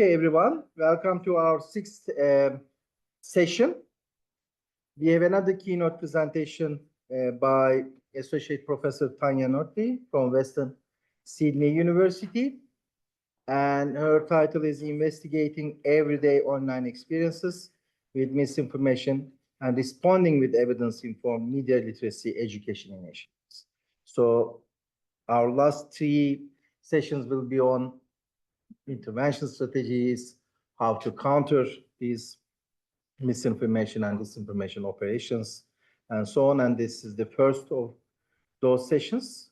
Okay, everyone, welcome to our sixth session. We have another keynote presentation by Associate Professor Tanya Nortley from Western Sydney University. And her title is Investigating Everyday Online Experiences with Misinformation and Responding with Evidence-Informed Media Literacy Education Initiatives. So our last three sessions will be on intervention strategies, how to counter these misinformation and disinformation operations, and so on. And this is the first of those sessions.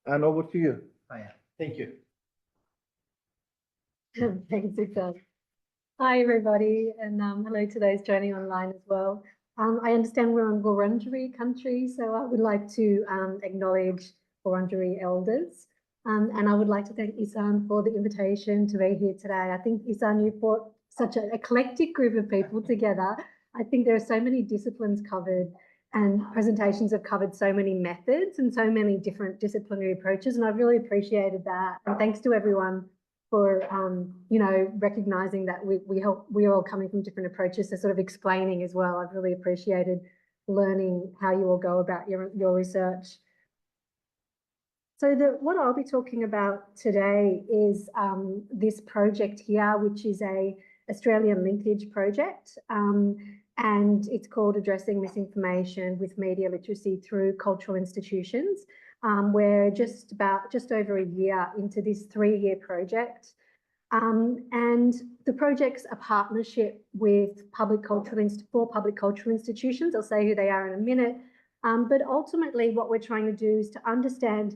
And over to you, Aya. Thank you. Thanks, Victor. Hi, everybody, and hello to those joining online as well. I understand we're on Wurundjeri country, so I would like to acknowledge Wurundjeri elders. And I would like to thank Isan for the invitation to be here today. I think, Isan, you brought such an eclectic group of people together. I think there are so many disciplines covered and presentations have covered so many methods and so many different disciplinary approaches. And I really appreciated that. And thanks to everyone for, recognising that we're all coming from different approaches, so sort of explaining as well. I've really appreciated learning how you all go about your research. So what I'll be talking about today is this project here, which is a Australian linkage project, and it's called Addressing Misinformation with Media Literacy Through Cultural Institutions. We're just over a year into this 3-year project, and the project's a partnership with public cultural institutions. I'll say who they are in a minute, but ultimately what we're trying to do is to understand,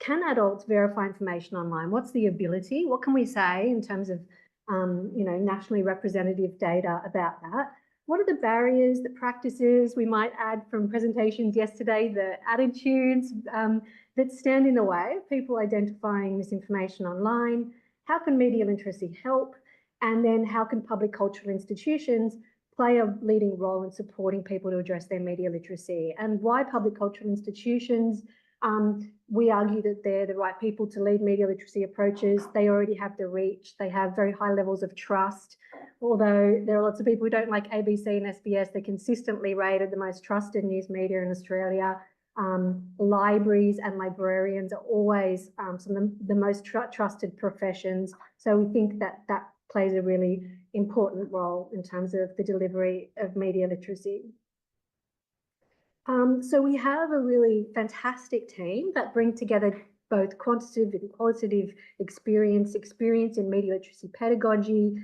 can adults verify information online? What's the ability? What can we say in terms of, nationally representative data about that? What are the barriers, the practices we might add from presentations yesterday, the attitudes that stand in the way of people identifying misinformation online? How can media literacy help? And then how can public cultural institutions play a leading role in supporting people to address their media literacy? And why public cultural institutions? We argue that they're the right people to lead media literacy approaches. They already have the reach. They have very high levels of trust. Although there are lots of people who don't like ABC and SBS, they're consistently rated the most trusted news media in Australia. Libraries and librarians are always some of the most trusted professions. So we think that that plays a really important role in terms of the delivery of media literacy. So we have a really fantastic team that bring together both quantitative and qualitative experience in media literacy pedagogy,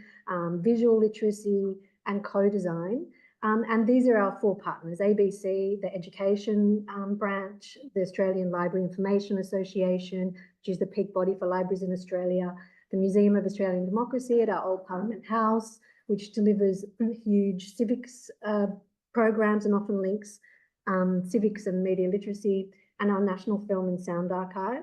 visual literacy, and co-design. And these are our 4 partners: ABC, the education branch, the Australian Library Information Association, which is the peak body for libraries in Australia, the Museum of Australian Democracy at our old Parliament House, which delivers huge civics programs and often links civics and media literacy, and our National Film and Sound Archive.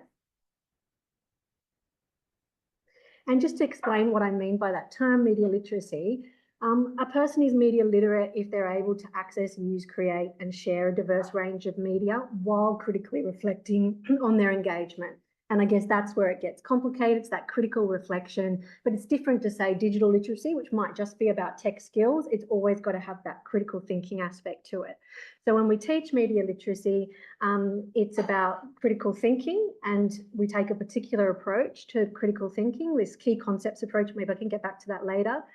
And just to explain what I mean by that term, media literacy, a person is media literate if they're able to access, use, create, and share a diverse range of media while critically reflecting on their engagement. And I guess that's where it gets complicated. It's that critical reflection, but it's different to say digital literacy, which might just be about tech skills. It's always got to have that critical thinking aspect to it. So when we teach media literacy, it's about critical thinking, and we take a particular approach to critical thinking, this key concepts approach. Maybe I can get back to that later.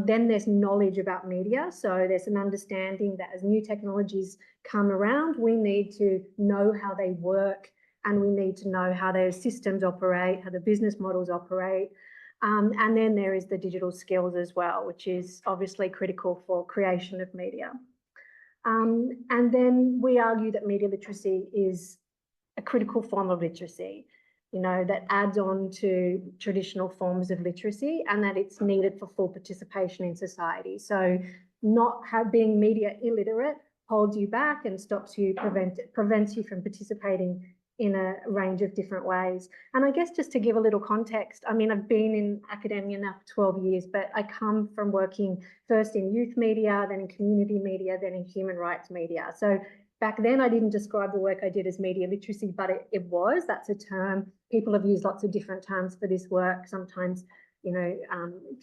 Then there's knowledge about media. So there's an understanding that as new technologies come around, we need to know how they work, and we need to know how those systems operate, how the business models operate. And then there is the digital skills as well, which is obviously critical for creation of media. And then we argue that media literacy is a critical form of literacy, that adds on to traditional forms of literacy, and that it's needed for full participation in society. So not being media illiterate holds you back and prevents you from participating in a range of different ways. And I guess just to give a little context, I mean, I've been in academia now for 12 years, but I come from working first in youth media, then in community media, then in human rights media. So back then I didn't describe the work I did as media literacy, but that's a term. People have used lots of different terms for this work. Sometimes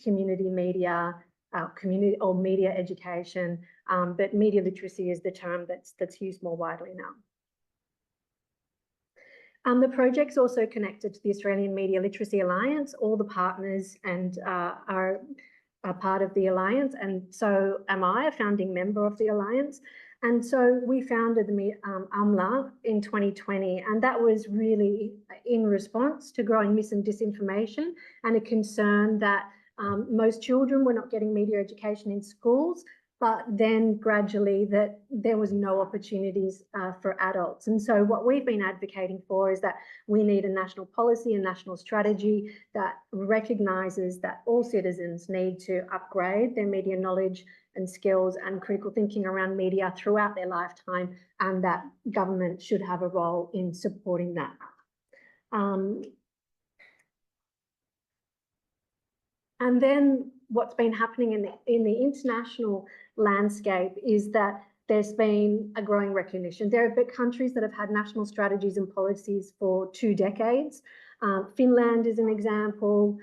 community media, community or media education, but media literacy is the term that's used more widely now. The project's also connected to the Australian Media Literacy Alliance. All the partners and are part of the Alliance, and so am I, a founding member of the Alliance. And so we founded the AMLA in 2020, and that was really in response to growing mis and disinformation and a concern that most children were not getting media education in schools, but then gradually that there was no opportunities for adults. And so what we've been advocating for is that we need a national policy, a national strategy that recognises that all citizens need to upgrade their media knowledge and skills and critical thinking around media throughout their lifetime, and that government should have a role in supporting that. And then what's been happening in the international landscape is that there's been a growing recognition. There have been countries that have had national strategies and policies for 2 decades. Finland is an example,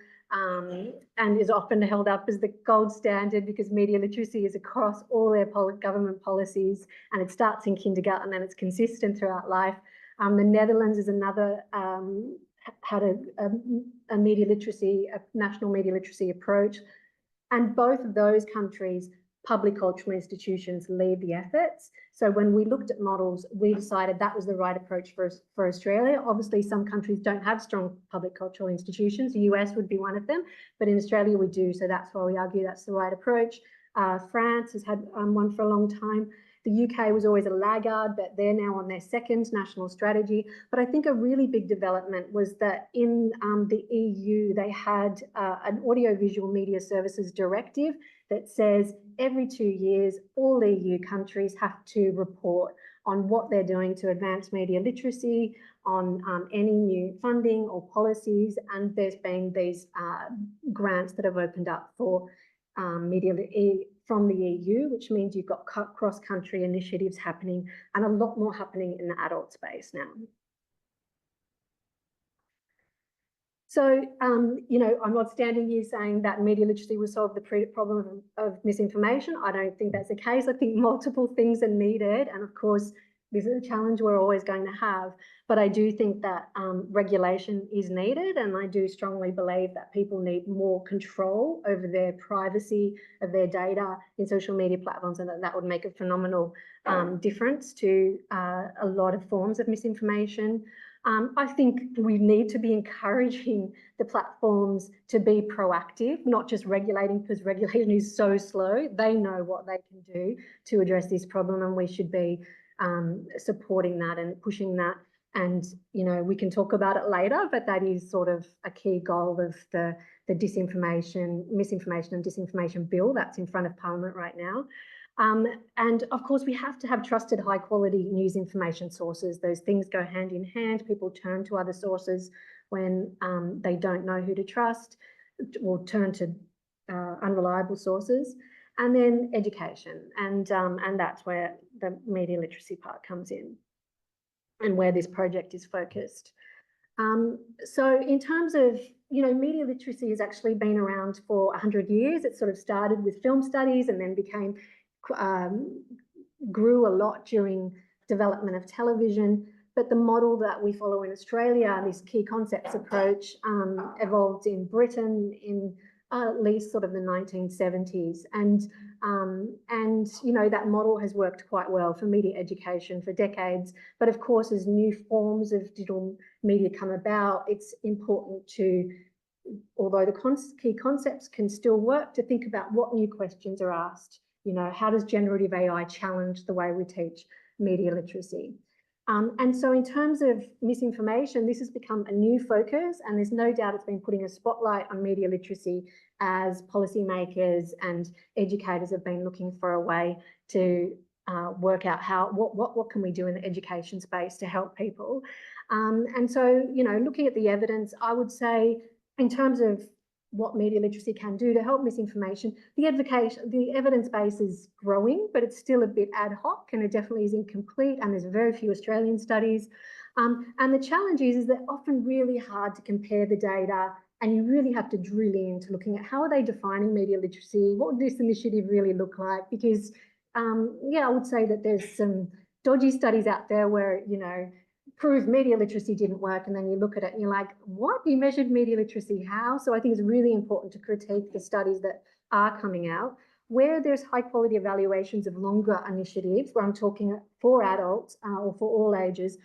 and is often held up as the gold standard because media literacy is across all their government policies, and it starts in kindergarten and it's consistent throughout life. The Netherlands is another, had a media literacy, a national media literacy approach. And both of those countries, public cultural institutions lead the efforts. So when we looked at models, we decided that was the right approach for Australia. Obviously, some countries don't have strong public cultural institutions. The US would be one of them, but in Australia we do. So that's why we argue that's the right approach. France has had one for a long time. The UK was always a laggard, but they're now on their 2nd national strategy. But I think a really big development was that in the EU, they had an audiovisual media services directive that says every 2 years, all EU countries have to report on what they're doing to advance media literacy, on any new funding or policies. And there's been these grants that have opened up for media from the EU, which means you've got cross-country initiatives happening, and a lot more happening in the adult space now. So, I'm not standing here saying that media literacy will solve the problem of misinformation. I don't think that's the case. I think multiple things are needed, and of course, this is a challenge we're always going to have. But I do think that regulation is needed, and I do strongly believe that people need more control over their privacy of their data in social media platforms, and that would make a phenomenal difference to a lot of forms of misinformation. I think we need to be encouraging the platforms to be proactive, not just regulating, because regulation is so slow. They know what they can do to address this problem, and we should be supporting that and pushing that. And, we can talk about it later, but that is sort of a key goal of the misinformation and disinformation bill that's in front of Parliament right now. And of course, we have to have trusted, high quality news information sources. Those things go hand in hand. People turn to other sources when they don't know who to trust, or turn to unreliable sources. And then education, and that's where the media literacy part comes in, and where this project is focused. So in terms of, media literacy has actually been around for 100 years. It sort of started with film studies and then grew a lot during development of television. But the model that we follow in Australia, this key concepts approach, evolved in Britain in at least sort of the 1970s. And that model has worked quite well for media education for decades. But of course, as new forms of digital media come about, it's important to, although the key concepts can still work, to think about what new questions are asked. How does generative AI challenge the way we teach media literacy? And so in terms of misinformation, this has become a new focus, and there's no doubt it's been putting a spotlight on media literacy as policymakers and educators have been looking for a way to work out what can we do in the education space to help people. And so, looking at the evidence, I would say in terms of what media literacy can do to help misinformation, the evidence base is growing, but it's still a bit ad hoc, and it definitely is incomplete, and there's very few Australian studies. And the challenge is that often really hard to compare the data And you really have to drill into looking at how are they defining media literacy? What would this initiative really look like? Because, yeah, I would say that there's some dodgy studies out there where, you know, prove media literacy didn't work, and then you look at it and you're like, what? You measured media literacy how? So I think it's really important to critique the studies that are coming out. Where there's high quality evaluations of longer initiatives, where I'm talking for adults or for all ages,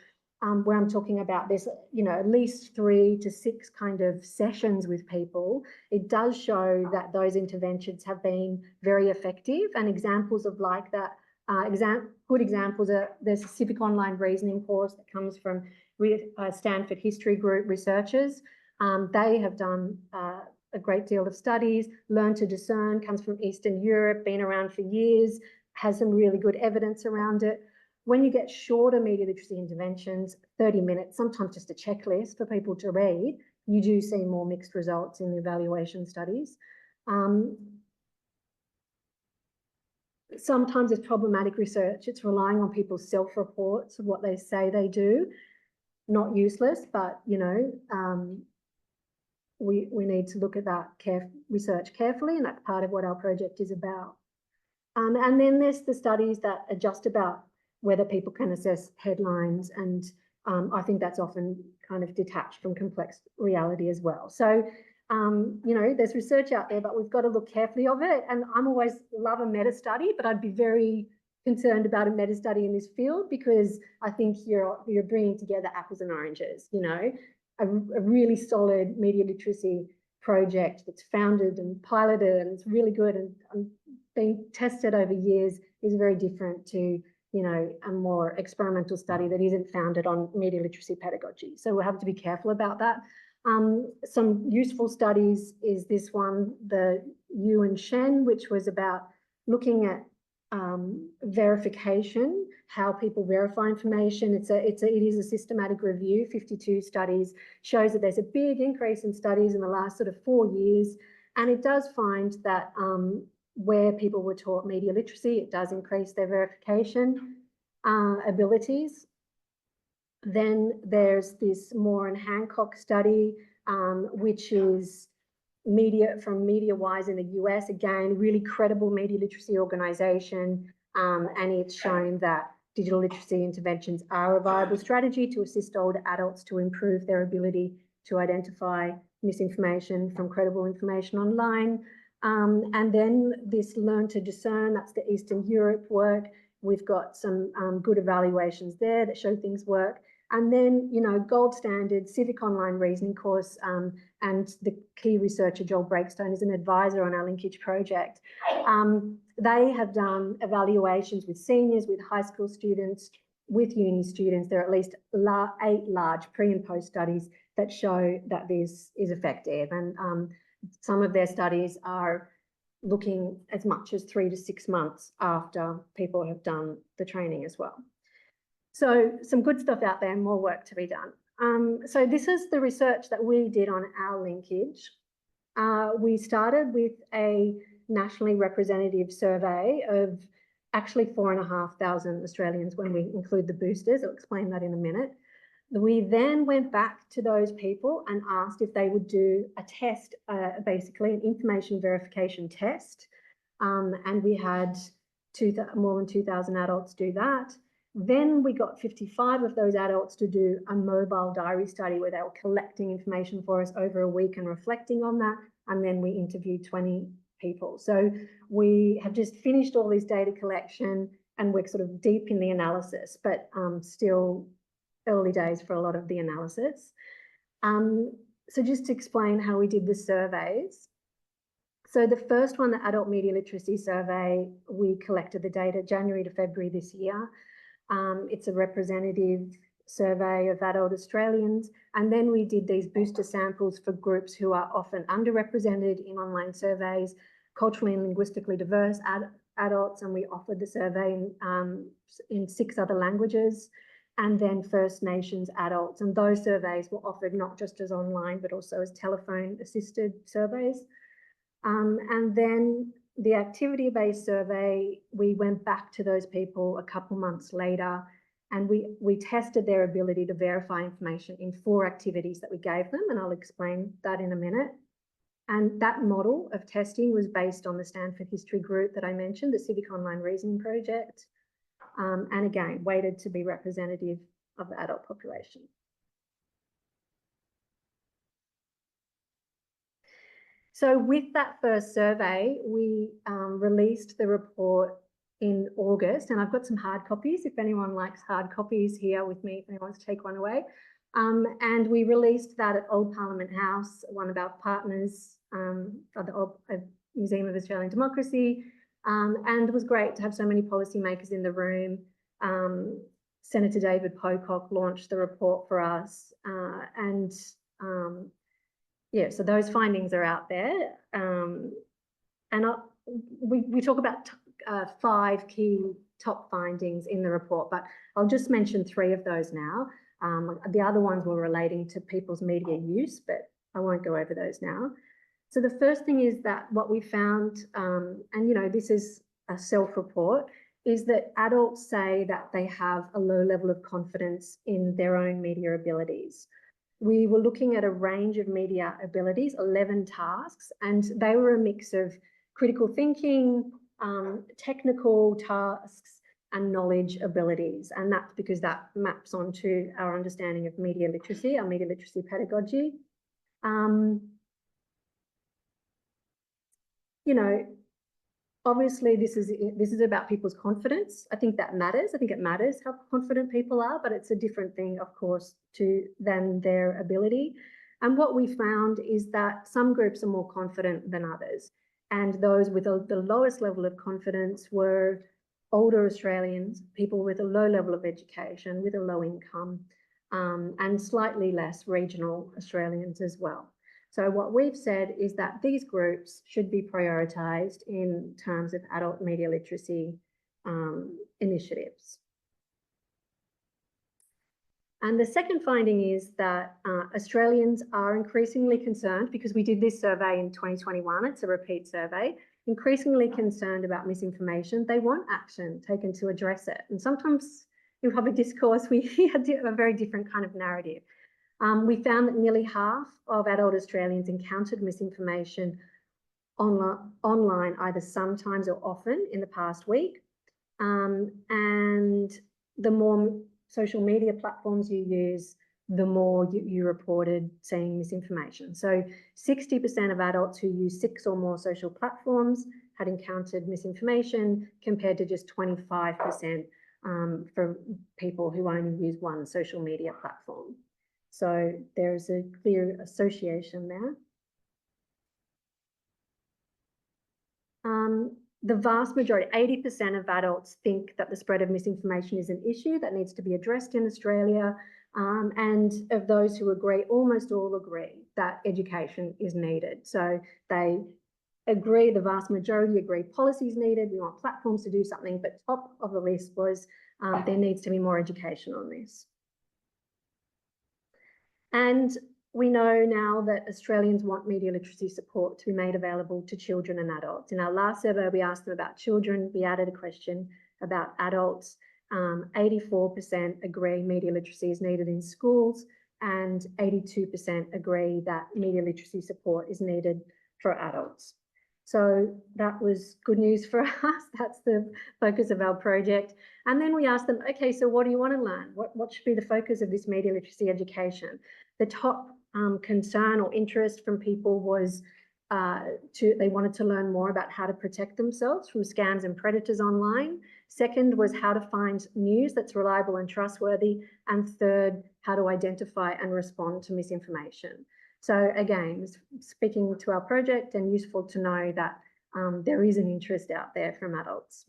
where I'm talking about this, you know, at least 3 to 6 kind of sessions with people, it does show that those interventions have been very effective. And examples of like that, good examples are there's a civic online reasoning course that comes from Stanford History Group researchers. They have done a great deal of studies. Learn to Discern comes from Eastern Europe, been around for years, has some really good evidence around it. When you get shorter media literacy interventions, 30 minutes, sometimes just a checklist for people to read, you do see more mixed results in the evaluation studies. Sometimes it's problematic research. It's relying on people's self-reports of what they say they do. Not useless, but, you know, we need to look at that research carefully, and that's part of what our project is about. And then there's the studies that are just about whether people can assess headlines, and I think that's often kind of detached from complex reality as well. So, you know, there's research out there, but we've got to look carefully of it. And I'm always love a meta study, but I'd be very concerned about a meta study in this field, because I think you're bringing together apples and oranges. You know, a really solid media literacy project that's founded and piloted and it's really good and being tested over years is very different to, you know, a more experimental study that isn't founded on media literacy pedagogy. So we'll have to be careful about that. Some useful studies is this one, the Yu and Shen, which was about looking at verification, how people verify information. It is a systematic review, 52 studies, shows that there's a big increase in studies in the last sort of 4 years. And it does find that where people were taught media literacy, it does increase their verification abilities. Then there's this Moore and Hancock study, which is from MediaWise in the US, again, really credible media literacy organization. And it's shown that digital literacy interventions are a viable strategy to assist older adults to improve their ability to identify misinformation from credible information online. And then this Learn to Discern, that's the Eastern Europe work. We've got some good evaluations there that show things work. And then, you know, gold standard civic online reasoning course, and the key researcher, Joel Breakstone, is an advisor on our linkage project. They have done evaluations with seniors, with high school students, with uni students. There are at least 8 large pre and post studies that show that this is effective. And some of their studies are looking as much as 3 to 6 months after people have done the training as well. So some good stuff out there and more work to be done. So this is the research that we did on our linkage. We started with a nationally representative survey of actually 4,500 Australians when we include the boosters. I'll explain that in a minute. We then went back to those people and asked if they would do a test, basically an information verification test. And we had more than 2,000 adults do that. Then we got 55 of those adults to do a mobile diary study where they were collecting information for us over a week and reflecting on that. And then we interviewed 20 people. So we have just finished all this data collection and we're sort of deep in the analysis, but still early days for a lot of the analysis. So just to explain how we did the surveys. So the first one, the Adult Media Literacy Survey, we collected the data January to February this year. It's a representative survey of adult Australians. And then we did these booster samples for groups who are often underrepresented in online surveys, culturally and linguistically diverse adults, and we offered the survey in 6 other languages, and then First Nations adults. And those surveys were offered not just as online, but also as telephone-assisted surveys. And then the activity-based survey, we went back to those people a couple months later And we tested their ability to verify information in 4 activities that we gave them, and I'll explain that in a minute. And that model of testing was based on the Stanford History Group that I mentioned, the Civic Online Reasoning Project, and again, weighted to be representative of the adult population. So with that first survey, we released the report in August, and I've got some hard copies if anyone likes hard copies here with me, if anyone wants to take one away. And we released that at Old Parliament House, one of our partners of the Museum of Australian Democracy, and it was great to have so many policymakers in the room. Senator David Pocock launched the report for us, yeah, so those findings are out there. We talk about 5 key top findings in the report, but I'll just mention 3 of those now. The other ones were relating to people's media use, but I won't go over those now. So the first thing is that what we found, and you know, this is a self-report, is that adults say that they have a low level of confidence in their own media abilities. We were looking at a range of media abilities, 11 tasks, and they were a mix of critical thinking, technical tasks, and knowledge abilities. And that's because that maps onto our understanding of media literacy, our media literacy pedagogy. You know, obviously this is about people's confidence. I think that matters. I think it matters how confident people are, but it's a different thing, of course, than their ability. And what we found is that some groups are more confident than others. And those with the lowest level of confidence were older Australians, people with a low level of education, with a low income, and slightly less regional Australians as well. So what we've said is that these groups should be prioritised in terms of adult media literacy initiatives. And the second finding is that Australians are increasingly concerned, because we did this survey in 2021, it's a repeat survey, increasingly concerned about misinformation. They want action taken to address it. And sometimes in public discourse, we hear a very different kind of narrative. We found that nearly half of adult Australians encountered misinformation online either sometimes or often in the past week. And the more social media platforms you use, the more you reported seeing misinformation. So 60% of adults who use 6 or more social platforms had encountered misinformation, compared to just 25% for people who only use 1 social media platform. So there's a clear association there. The vast majority, 80% of adults, think that the spread of misinformation is an issue that needs to be addressed in Australia. And of those who agree, almost all agree that education is needed. So they agree, the vast majority agree policy is needed, we want platforms to do something, but top of the list was there needs to be more education on this. And we know now that Australians want media literacy support to be made available to children and adults. In our last survey, we asked them about children. We added a question about adults. 84% agree media literacy is needed in schools, and 82% agree that media literacy support is needed for adults. So that was good news for us. That's the focus of our project. And then we asked them, okay, so what do you want to learn? What should be the focus of this media literacy education? The top concern or interest from people was they wanted to learn more about how to protect themselves from scams and predators online. Second was how to find news that's reliable and trustworthy. And third, how to identify and respond to misinformation. So again, speaking to our project, and useful to know that there is an interest out there from adults.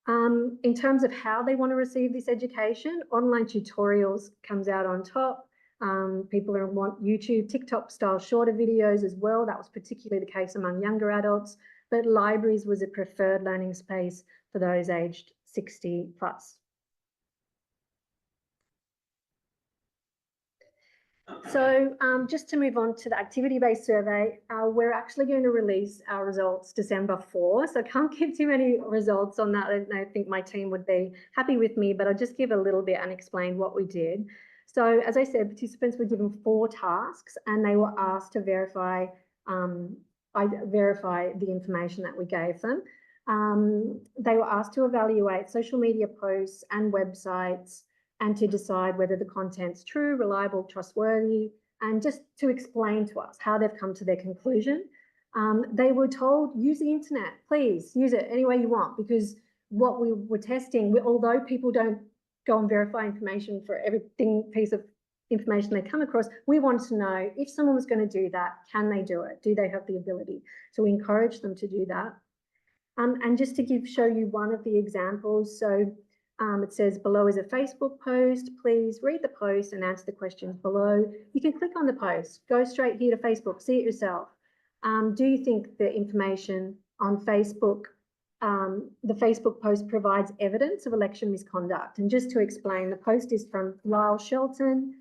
In terms of how they want to receive this education, online tutorials comes out on top. People want YouTube, TikTok style shorter videos as well. That was particularly the case among younger adults, but libraries was a preferred learning space for those aged 60 plus. So just to move on to the activity-based survey, we're actually going to release our results December 4. So I can't give too many results on that. I think my team would be happy with me, but I'll just give a little bit and explain what we did. So as I said, participants were given 4 tasks and they were asked to verify the information that we gave them. They were asked to evaluate social media posts and websites and to decide whether the content's true, reliable, trustworthy, and just to explain to us how they've come to their conclusion. They were told, use the internet, please use it any way you want, because what we were testing, although people don't go and verify information for every piece of information they come across, we wanted to know if someone was going to do that, can they do it? Do they have the ability? So we encouraged them to do that. And just to show you one of the examples, so it says below is a Facebook post. Please read the post and answer the questions below. You can click on the post, go straight here to Facebook, see it yourself. Do you think the information on Facebook, the Facebook post provides evidence of election misconduct? And just to explain, the post is from Lyle Shelton.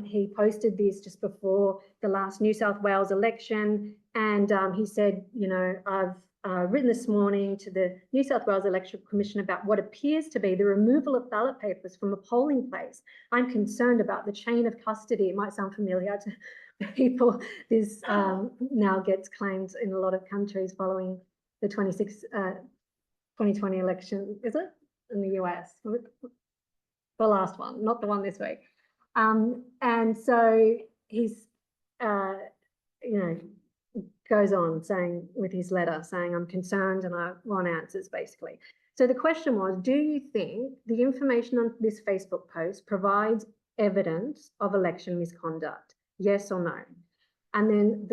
He posted this just before the last New South Wales election. And he said, you know, I've written this morning to the New South Wales Electoral Commission about what appears to be the removal of ballot papers from a polling place. I'm concerned about the chain of custody. It might sound familiar to people. This now gets claimed in a lot of countries following the 2020 election, is it? In the US, the last one, not the one this week. And so he's, you know, goes on saying with his letter saying, I'm concerned and I want answers, basically. So the question was, do you think the information on this Facebook post provides evidence of election misconduct? Yes or no? And then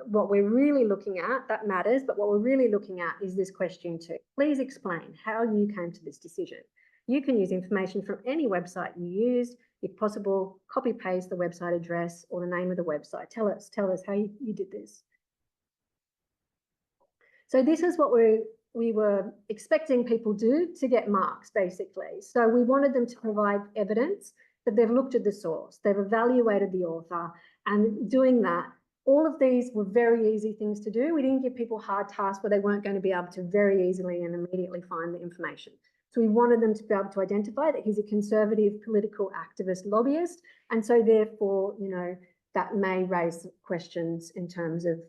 what we're really looking at, that matters, but what we're really looking at is this question 2. Please explain how you came to this decision. You can use information from any website you used. If possible, copy paste the website address or the name of the website. Tell us how you did this. So this is what we were expecting people do to get marks, basically. So we wanted them to provide evidence that they've looked at the source, they've evaluated the author, and doing that, all of these were very easy things to do. We didn't give people hard tasks where they weren't going to be able to very easily and immediately find the information. So we wanted them to be able to identify that he's a conservative political activist lobbyist. And so therefore, you know, that may raise questions in terms of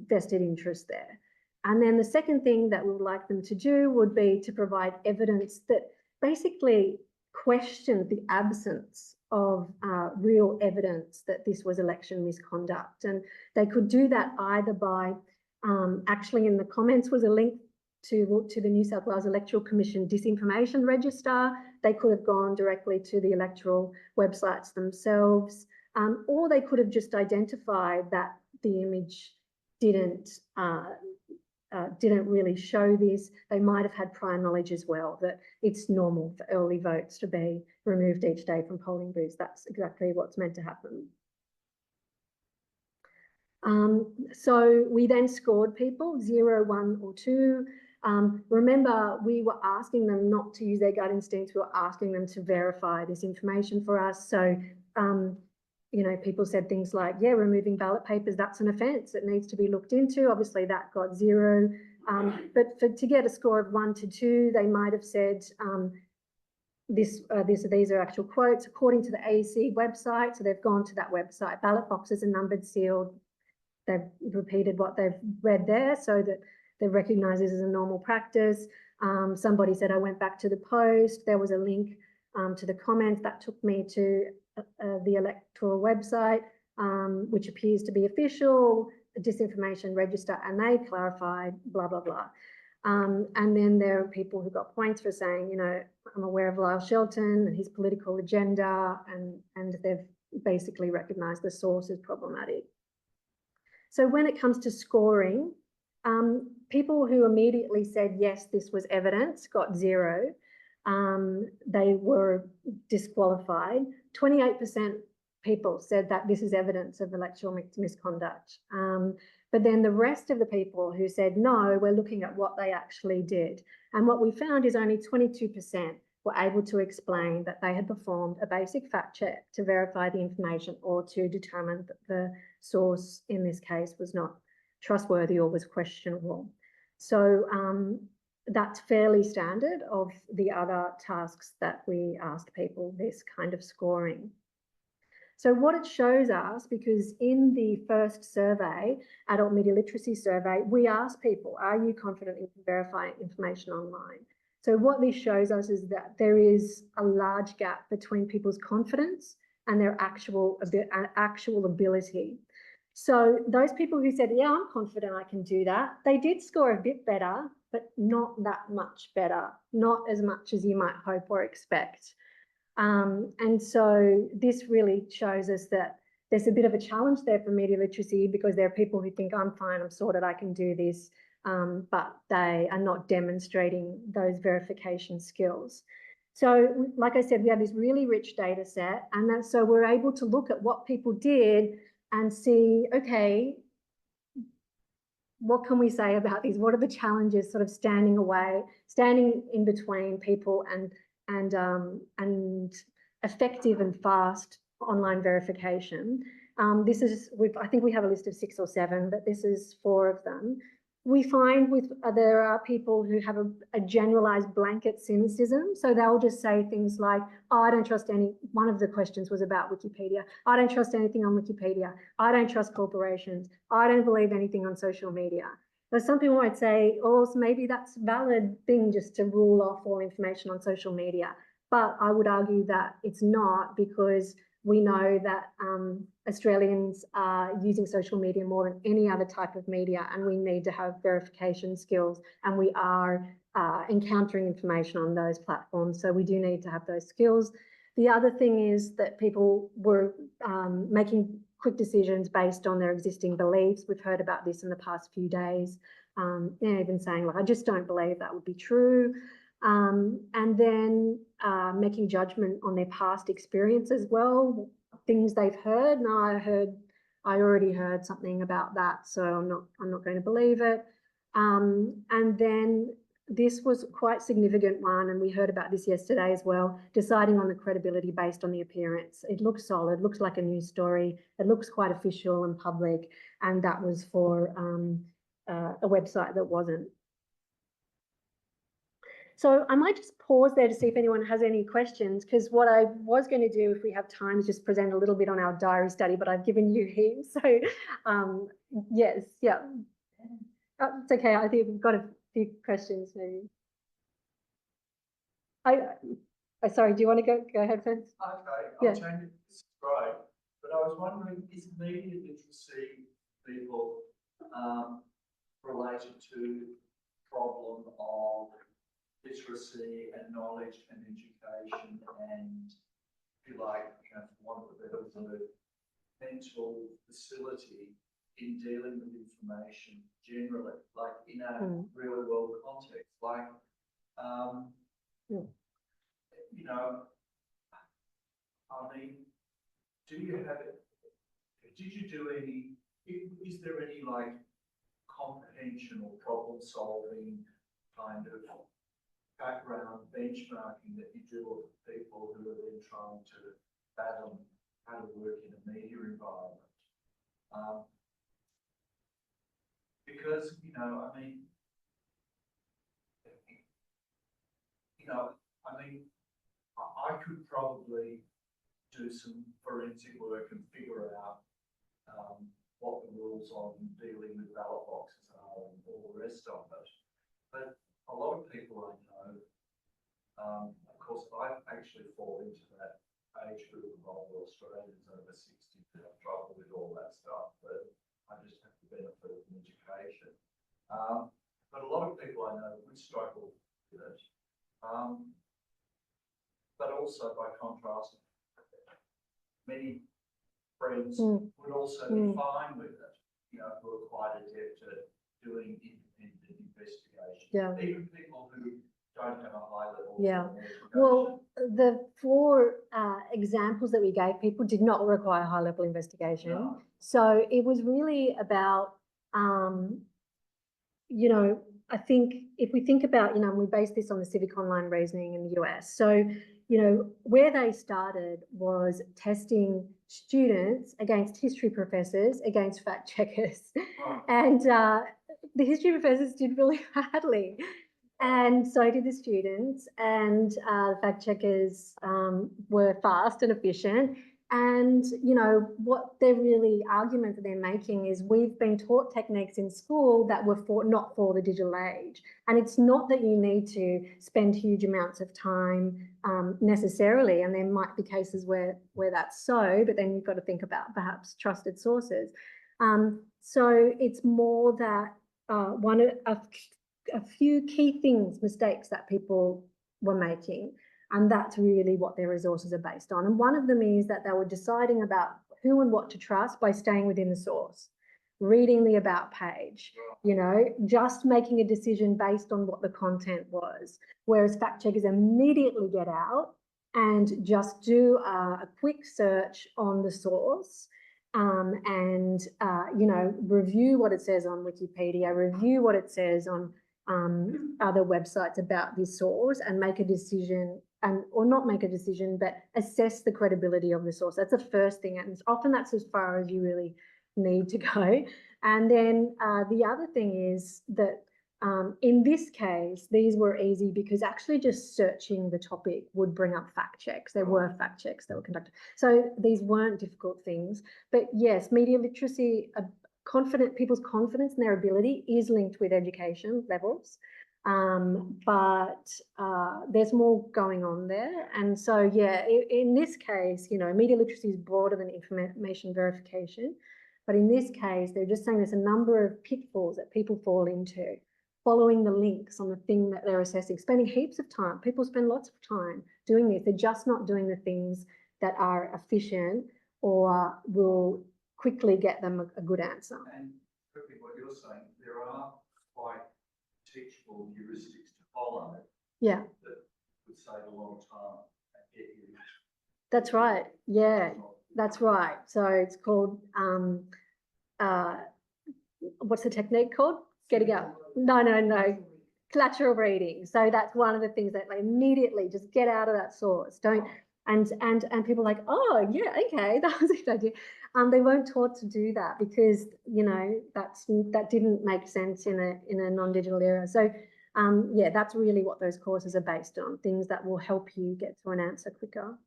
vested interest there. And then the second thing that we would like them to do would be to provide evidence that basically questioned the absence of real evidence that this was election misconduct. And they could do that either by, actually in the comments was a link to the New South Wales Electoral Commission disinformation register. They could have gone directly to the electoral websites themselves, or they could have just identified that the image didn't really show this. They might have had prior knowledge as well that it's normal for early votes to be removed each day from polling booths. That's exactly what's meant to happen. So we then scored people 0, 1 or 2. Remember, we were asking them not to use their gut instincts. We were asking them to verify this information for us. So, you know, people said things like, yeah, removing ballot papers, that's an offence. It needs to be looked into. Obviously, that got 0. But to get a score of 1 to 2, they might have said, these are actual quotes, according to the AEC website. So they've gone to that website. Ballot boxes are numbered, sealed. They've repeated what they've read there so that they recognise this as a normal practice. Somebody said, I went back to the post. There was a link to the comments that took me to the electoral website, which appears to be official, a disinformation register, and they clarified, blah, blah, blah. And then there are people who got points for saying, you know, I'm aware of Lyle Shelton and his political agenda, and they've basically recognised the source as problematic. So when it comes to scoring, people who immediately said, yes, this was evidence, got 0. They were disqualified. 28% people said that this is evidence of electoral misconduct. But then the rest of the people who said, no, we're looking at what they actually did. And what we found is only 22% were able to explain that they had performed a basic fact check to verify the information or to determine that the source in this case was not trustworthy or was questionable. So that's fairly standard of the other tasks that we asked people, this kind of scoring. So what it shows us, because in the first survey, adult media literacy survey, we asked people, are you confident in verifying information online? So what this shows us is that there is a large gap between people's confidence and their actual ability. So those people who said, yeah, I'm confident I can do that, they did score a bit better, but not that much better, not as much as you might hope or expect. And so this really shows us that there's a bit of a challenge there for media literacy, because there are people who think I'm fine, I'm sorted, I can do this, but they are not demonstrating those verification skills. So like I said, we have this really rich data set, and so we're able to look at what people did and see, okay, what can we say about these? What are the challenges sort of standing in between people and effective and fast online verification? I think we have a list of 6 or 7, but this is 4 of them. We find there are people who have a generalized blanket cynicism. So they'll just say things like, oh, I don't trust one of the questions was about Wikipedia. I don't trust anything on Wikipedia. I don't trust corporations. I don't believe anything on social media. So some people might say, oh, so maybe that's a valid thing just to rule off all information on social media. But I would argue that it's not, because we know that Australians are using social media more than any other type of media, and we need to have verification skills, and we are encountering information on those platforms. So we do need to have those skills. The other thing is that people were making quick decisions based on their existing beliefs. We've heard about this in the past few days. Even saying, like, I just don't believe that would be true. And then making judgment on their past experience as well, things they've heard. No, I already heard something about that, so I'm not going to believe it. And then this was quite significant one, and we heard about this yesterday as well, deciding on the credibility based on the appearance. It looks solid, looks like a news story, it looks quite official and public, and that was for a website that wasn't. So I might just pause there to see if anyone has any questions, because what I was going to do, if we have time, is just present a little bit on our diary study, but I've given you heaps. So yes, yeah. It's okay, I think we've got a few questions maybe. Sorry, do you want to go ahead first? Okay, I'll change it. This is great. But I was wondering, is media literacy people related to the problem of literacy and knowledge and education and, if you like, for want of a better word, mental facility in dealing with information generally, like in a real world context, like, you know, I mean, did you do any, is there any like comprehension or problem solving kind of background benchmarking that you do of people who are then trying to fathom how to work in a media environment? Because, I mean, I could probably do some forensic work and figure out what the rules on dealing with ballot boxes are and all the rest of it. But a lot of people I know, of course, I actually fall into that age group of older Australians over 60 that have trouble with all that stuff, but I just have the benefit of an education. But a lot of people I know would struggle with it. But also, by contrast, many friends would also be fine with it, who are quite adept at doing independent investigation. Yeah. Even people who don't have a high level Yeah. of education. Well, the 4 examples that we gave people did not require high level investigation. No. So it was really about, I think if we think about, we base this on the civic online reasoning in the US. So, where they started was testing students against history professors, against fact checkers. Right. And the history professors did really badly. And so did the students, and the fact checkers were fast and efficient. And, what they're really argument that they're making is we've been taught techniques in school that were not for the digital age. And it's not that you need to spend huge amounts of time necessarily. And there might be cases where that's so, but then you've got to think about perhaps trusted sources. So it's more that a few key mistakes that people were making. And that's really what their resources are based on. And one of them is that they were deciding about who and what to trust by staying within the source, reading the about page, just making a decision based on what the content was. Whereas fact checkers immediately get out and just do a quick search on the source and, review what it says on Wikipedia, review what it says on other websites about this source and make a decision or not make a decision, but assess the credibility of the source. That's the first thing. And often that's as far as you really need to go. And then the other thing is that in this case, these were easy because actually just searching the topic would bring up fact checks. There were fact checks that were conducted. So these weren't difficult things. But yes, media literacy, people's confidence in their ability is linked with education levels. But there's more going on there. And so, yeah, in this case, media literacy is broader than information verification. But in this case, they're just saying there's a number of pitfalls that people fall into, following the links on the thing that they're assessing, spending heaps of time. People spend lots of time doing this. They're just not doing the things that are efficient or will quickly get them a good answer. And quickly, what you're saying, there are quite teachable heuristics to follow. Yeah. That would save a lot of time and get you. That's right. Yeah, that's right. So it's called, what's the technique called? Getting up. No. Collateral reading. So that's one of the things that they immediately just get out of that source. Don't. And people are like, oh yeah, okay, that was a good idea. They weren't taught to do that because that didn't make sense in a non-digital era. So yeah, that's really what those courses are based on, things that will help you get to an answer quicker.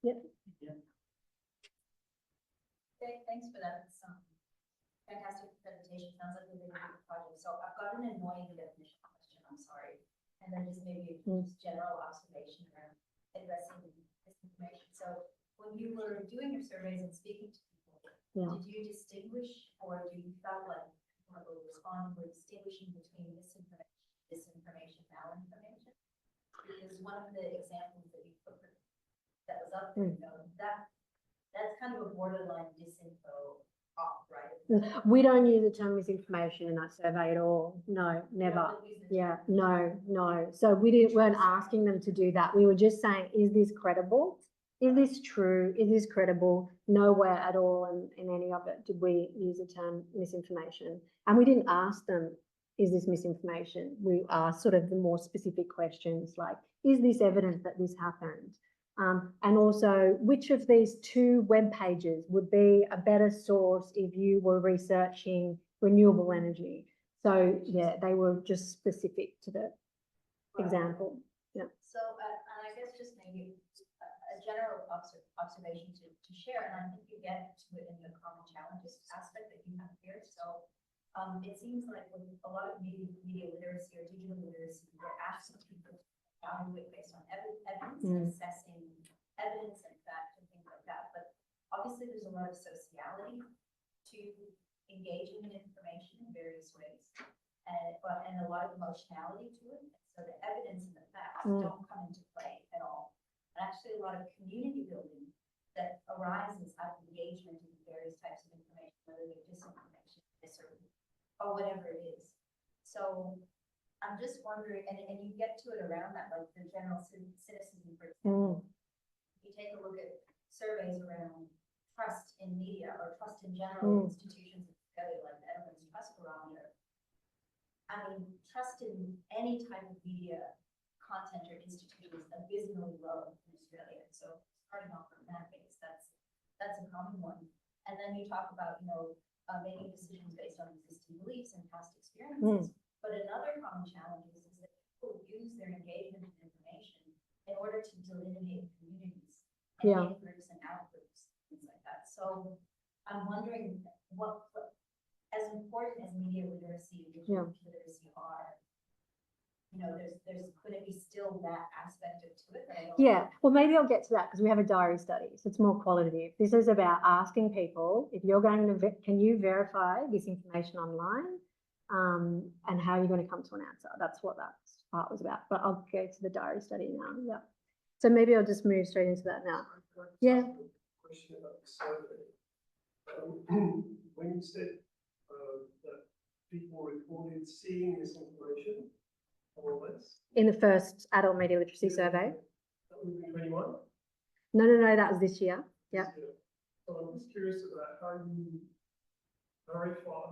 Yep. Yeah. Okay, thanks for that. It's fantastic presentation. Sounds like a really good project. So I've got an annoying definition question. I'm sorry, and then just maybe just general observation around addressing disinformation. So when you were doing your surveys and speaking to people, did you distinguish, or do you felt like people who responded were distinguishing between disinformation, malinformation? Because one of the examples that you put that was up there, that's kind of a borderline disinfo off, right? We don't use the term misinformation in our survey at all. No, never. Yeah, no. So we weren't asking them to do that. We were just saying, is this credible? Is this true? Is this credible? Nowhere at all in any of it did we use the term misinformation. And we didn't ask them, is this misinformation? We asked sort of the more specific questions like, is this evidence that this happened? And also, which of these two web pages would be a better source if you were researching renewable energy? So yeah, they were just specific to the example. Yeah. So, and I guess just maybe a general observation to share, and I think you get to it in the common challenges aspect that you have here. So it seems like with a lot of media literacy or digital literacy, we're asking people to evaluate based on evidence and assessing evidence and fact and things like that. But obviously there's a lot of sociality to engaging in information in various ways, and a lot of emotionality to it. So the evidence and the facts don't come into play at all. And actually a lot of community building that arises out of engagement in various types of information, whether they're disinformation, or whatever it is. So I'm just wondering, and you get to it around that, like the general cynicism, for example. You take a look at surveys around trust in media or trust in general institutions, like the Evidence Trust Barometer. I mean, trust in any type of media content or institution is abysmally low in Australia. So starting off from that base, that's a common one. And then you talk about, making decisions based on existing beliefs and past experiences. But another common challenge is that people use their engagement with information in order to delineate communities and in-groups and out-groups, things like that. So I'm wondering what as important as media literacy and digital literacy are, could it be still that aspect to it? Yeah, well, maybe I'll get to that because we have a diary study, so it's more qualitative. This is about asking people if you're going to, can you verify this information online, and how are you going to come to an answer? That's what that part was about. But I'll go to the diary study now. Yeah. So maybe I'll just move straight into that now. Yeah. Question about the survey. When you said that people reported seeing this information, more or less. In the first adult media literacy survey. That would be 21? No, that was this year. Yeah. So I'm just curious about how you verify,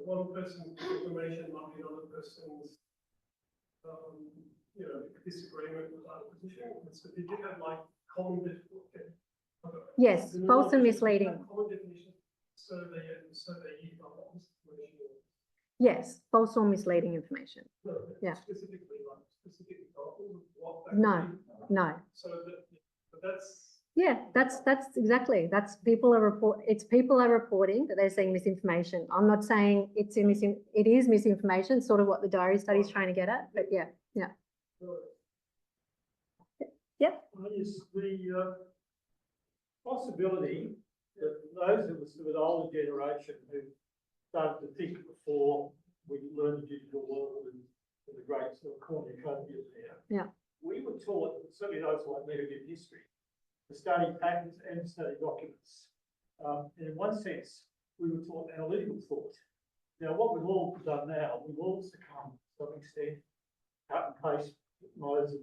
one person's information might be another person's, disagreement with other positions. So did you have common definition? Yes, false and misleading. Common definition, survey you got what was the question? Yes, false or misleading information. No, yeah. Specific examples of what that No, means. no. So but that's. Yeah, that's exactly. That's people are reporting that they're seeing misinformation. I'm not saying it is misinformation, sort of what the diary study is trying to get at, but yeah. Yep. Is the possibility that those of us of an older generation who started to think before we learned the digital world and the great sort of cornucopias there. Yeah. We were taught, certainly those like me who did history, to study patterns and study documents. And in one sense, we were taught analytical thought. Now, what we've all done now, we've all succumbed to some extent, cut and paste modes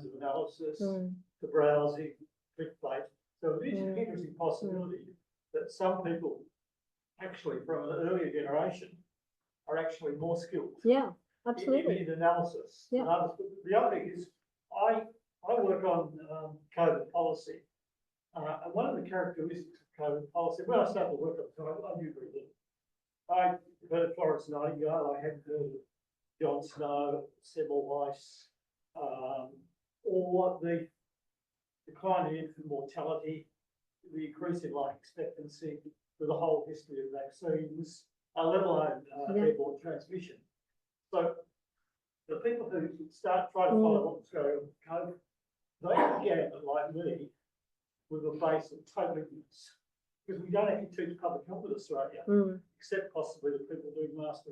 of analysis, to browsing, clickbait. So it is an interesting possibility that some people, actually from an earlier generation, are actually more skilled. Yeah, absolutely. In analysis. Yeah. Than others. But the other thing is, I work on COVID policy, and one of the characteristics of COVID policy, when I started to work on it, I knew very little. I heard of Florence Nightingale, I hadn't heard of John Snow, Semmelweis, or the decline in infant mortality, the increase in life expectancy, with the whole history of vaccines, let alone airborne transmission. So the people who try to follow what was going on with COVID, they began, like me, with a base of total ignorance. Because we don't actually teach public health in Australia, except possibly the people doing master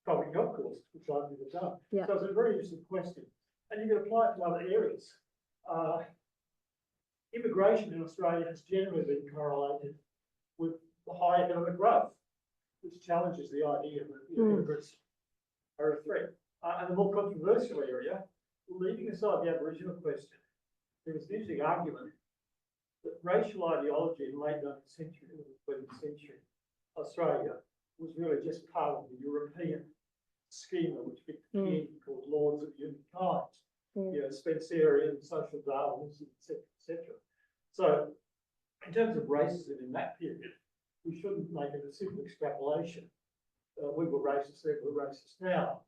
public health courses, which I've never done. Yeah. So it's a very interesting question. And you can apply it to other areas. Immigration in Australia has generally been correlated with the high economic growth, which challenges the idea that immigrants are a threat. And the more controversial area, leaving aside the Aboriginal question, there was an interesting argument that racial ideology in the late 19th century, or the 20th century, Australia was really just part of the European schema, which Victor King called Lords of Humankind, Spencerian, social Darwinism, etc. So, in terms of racism in that period, we shouldn't make it a simple extrapolation. We were racist then, we're racist now.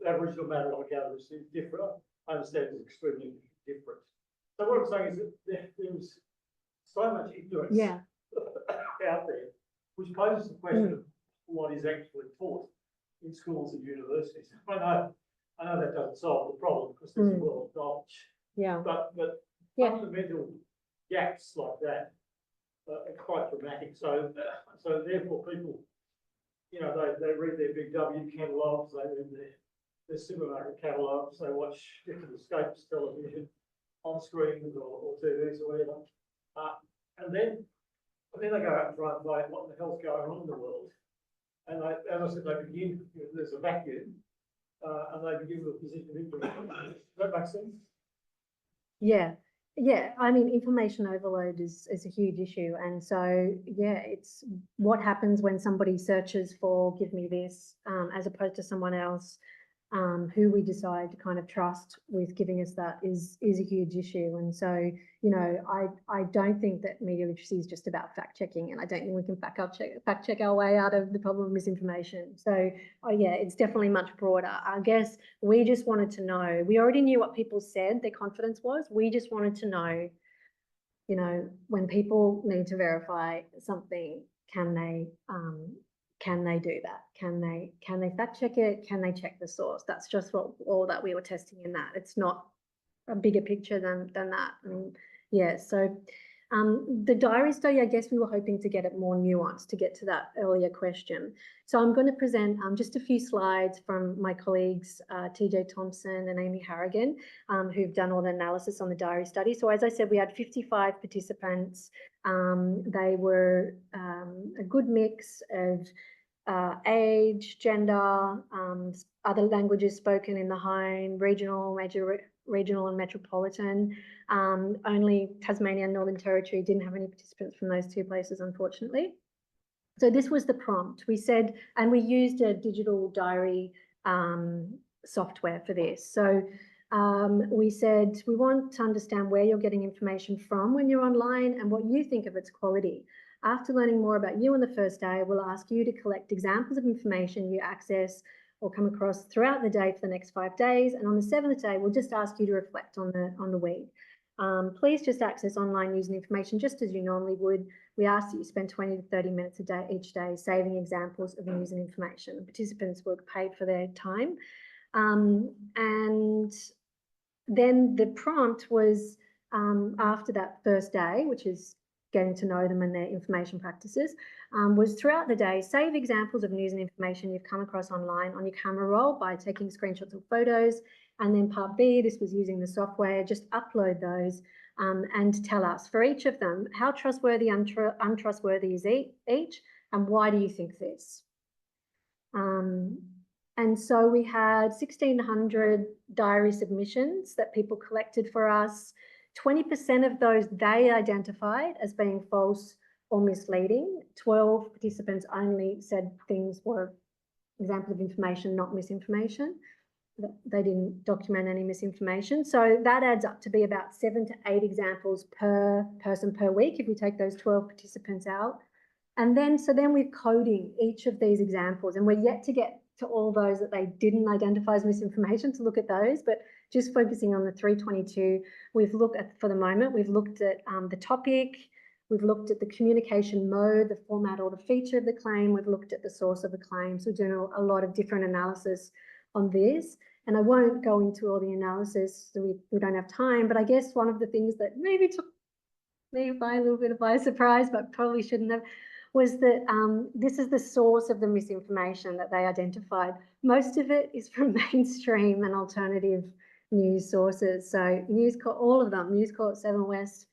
Aboriginal matter, I gather, is different. I understand it's extremely different. So what I'm saying is that there was so much ignorance out there, which poses the question of what is actually taught in schools and universities. I know that doesn't solve the problem because there's a world of knowledge. Yeah. But fundamental gaps like that are quite dramatic. So therefore people, they read their Big W catalogues, they read their supermarket catalogues, they watch different escapes television on screens or TVs or whatever. And then they go out and try and find what the hell's going on in the world. And as I said, they begin, there's a vacuum, and they begin with a position of ignorance. Does that make sense? Yeah. Yeah, I mean, information overload is a huge issue. And so, yeah, it's what happens when somebody searches for give me this, as opposed to someone else, who we decide to kind of trust with giving us that is a huge issue. And so, you know, I don't think that media literacy is just about fact checking, and I don't think we can fact check our way out of the problem of misinformation. So, yeah, it's definitely much broader. I guess we just wanted to know. We already knew what people said their confidence was. We just wanted to know, you know, when people need to verify something, can they do that? Can they fact check it? Can they check the source? That's just all that we were testing in that. It's not a bigger picture than that. Yeah, so the diary study, I guess we were hoping to get it more nuanced to get to that earlier question. So I'm going to present just a few slides from my colleagues, TJ Thompson and Amy Harrigan, who've done all the analysis on the diary study. So as I said, we had 55 participants. They were a good mix of age, gender, other languages spoken in the home, regional and metropolitan. Only Tasmania and Northern Territory didn't have any participants from those two places, unfortunately. So this was the prompt. We said, and we used a digital diary software for this. So we said, we want to understand where you're getting information from when you're online and what you think of its quality. After learning more about you on the first day, we'll ask you to collect examples of information you access or come across throughout the day for the next 5 days. And on the 7th day, we'll just ask you to reflect on the week. Please just access online news and information just as you normally would. We ask that you spend 20 to 30 minutes a day each day saving examples of news and information. Participants were paid for their time. And then the prompt was after that first day, which is getting to know them and their information practices, was throughout the day, save examples of news and information you've come across online on your camera roll by taking screenshots or photos. And then part B, this was using the software, just upload those and tell us for each of them, how trustworthy, untrustworthy is each, and why do you think this? And so we had 1,600 diary submissions that people collected for us. 20% of those they identified as being false or misleading. 12 participants only said things were examples of information, not misinformation. They didn't document any misinformation. So that adds up to be about 7 to 8 examples per person per week if we take those 12 participants out. And then, so then we're coding each of these examples, and we're yet to get to all those that they didn't identify as misinformation to look at those, but just focusing on the 322, we've looked at, for the moment, we've looked at the topic, we've looked at the communication mode, the format or the feature of the claim, we've looked at the source of the claim. So we're doing a lot of different analysis on this. And I won't go into all the analysis, so we don't have time, but I guess one of the things that maybe took me by a little bit by surprise, but probably shouldn't have, was that this is the source of the misinformation that they identified. Most of it is from mainstream and alternative news sources. So News Corp, all of them, News Corp, 7 West,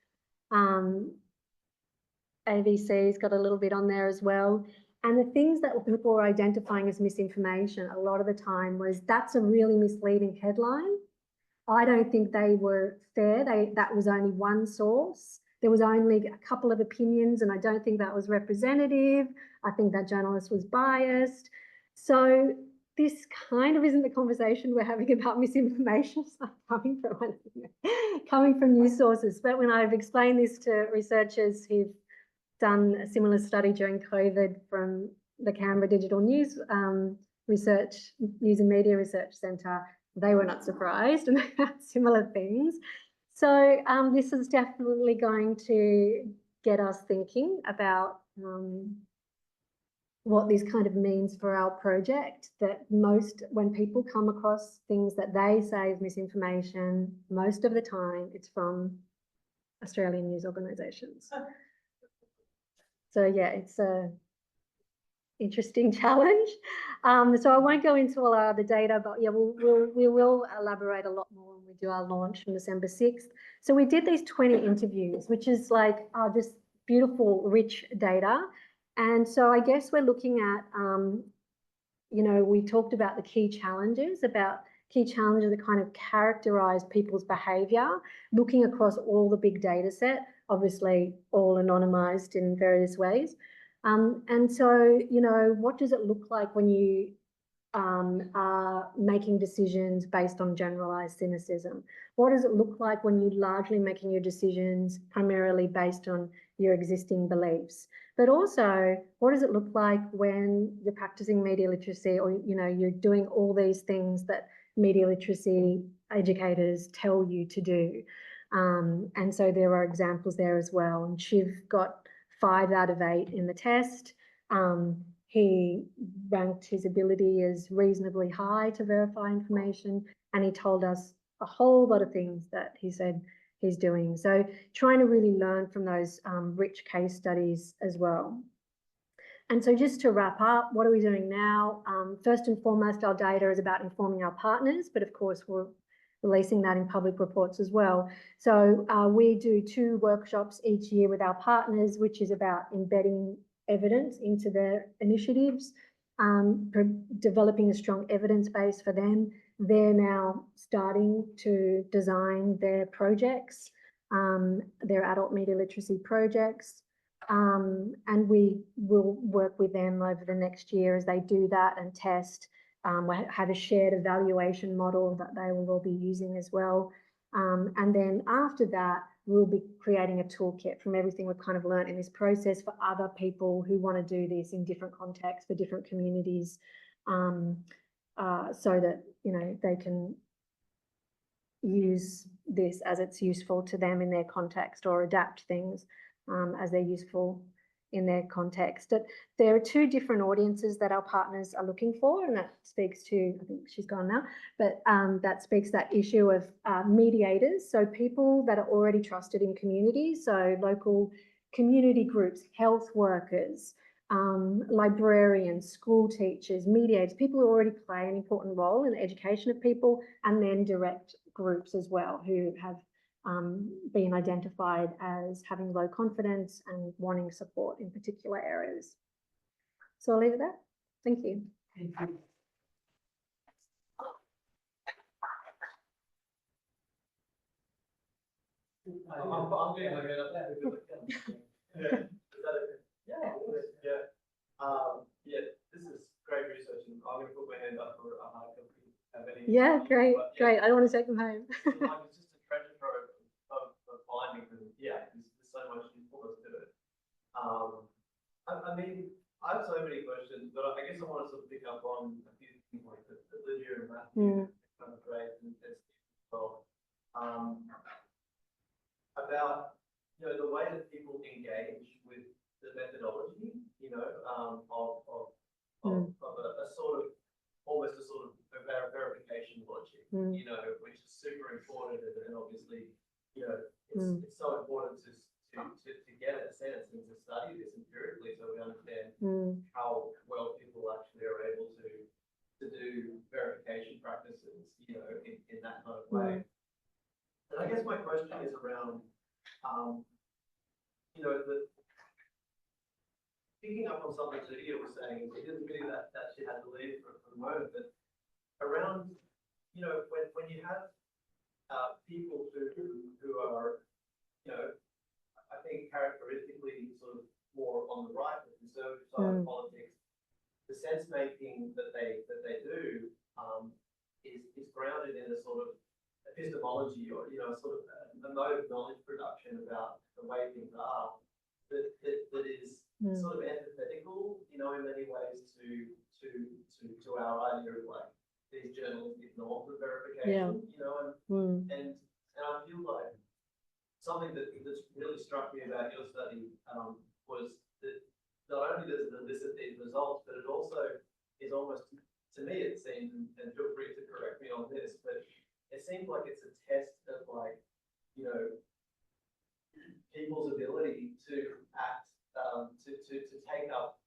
ABC's got a little bit on there as well. And the things that people were identifying as misinformation a lot of the time was, that's a really misleading headline. I don't think they were fair. That was only one source. There was only a couple of opinions, and I don't think that was representative. I think that journalist was biased. So this kind of isn't the conversation we're having about misinformation. So coming from news sources. But when I've explained this to researchers who've done a similar study during COVID from the Canberra Digital News News and Media Research Centre, they were not surprised, and they had similar things. So this is definitely going to get us thinking about what this kind of means for our project, that when people come across things that they say is misinformation, most of the time it's from Australian news organisations. So yeah, it's a interesting challenge. So I won't go into all the data, but yeah, we will elaborate a lot more when we do our launch on December 6th. So we did these 20 interviews, which is like just beautiful, rich data. And so I guess we're looking at, you know, we talked about the key challenges about key challenges that kind of characterize people's behavior, looking across all the big data set, obviously all anonymized in various ways. And so, you know, what does it look like when you are making decisions based on generalized cynicism? What does it look like when you're largely making your decisions primarily based on your existing beliefs? But also, what does it look like when you're practicing media literacy, or, you know, you're doing all these things that media literacy educators tell you to do? And so there are examples there as well. And Shiv got 5 out of 8 in the test. He ranked his ability as reasonably high to verify information, and he told us a whole lot of things that he said he's doing. So trying to really learn from those rich case studies as well. And so just to wrap up, what are we doing now? First and foremost, our data is about informing our partners, but of course we're releasing that in public reports as well. So we do 2 workshops each year with our partners, which is about embedding evidence into their initiatives, developing a strong evidence base for them. They're now starting to design their projects, their adult media literacy projects, and we will work with them over the next year as they do that and test. We have a shared evaluation model that they will all be using as well. And then after that, we'll be creating a toolkit from everything we've kind of learned in this process for other people who want to do this in different contexts for different communities, so that, you know, they can use this as it's useful to them in their context, or adapt things as they're useful in their context. But there are 2 different audiences that our partners are looking for, and that speaks to, I think she's gone now, but that speaks that issue of mediators, so people that are already trusted in communities, so local community groups, health workers, librarians, school teachers, mediators, people who already play an important role in the education of people, and then direct groups as well who have being identified as having low confidence and wanting support in particular areas. So I'll leave it there. Thank you. Thank you. I'm getting my hand up. Yeah. Yeah, this is great research, and I'm going to put my hand up for a hard copy. Yeah, great, great. I don't want to take them home. It's just a treasure trove of findings, and yeah, there's so much usefulness to it. I mean, I have so many questions, but I guess I want to sort of pick up on a few things like the Lydia and Matthew, kind of great, and Steve as well. About, you know, the way that people engage with the methodology, you know, of a sort of, almost a sort of verification logic, you know, which is super important, and obviously, you know, it's so important to get a sense and to study this empirically, so we understand how well people actually are able to do verification practices, you know, in that kind of way. And I guess my question is around, you know, picking up on something that Lydia was saying, it didn't mean that she had to leave for the moment, but around, you know, when you have people who are, you know, I think characteristically sort of more on the right, the conservative side of politics, the sense making that they do is grounded in a sort of epistemology, or, you know, sort of a mode of knowledge production about the way things are that is sort of antithetical, you know, in many ways to our idea of like these journalistic norms of verification, you know, and I feel like something that's really struck me about your study was that not only does it elicit these results, but it also is almost, to me it seems, and feel free to correct me on this, but it seems like it's a test of, like, you know, people's ability to act, to take up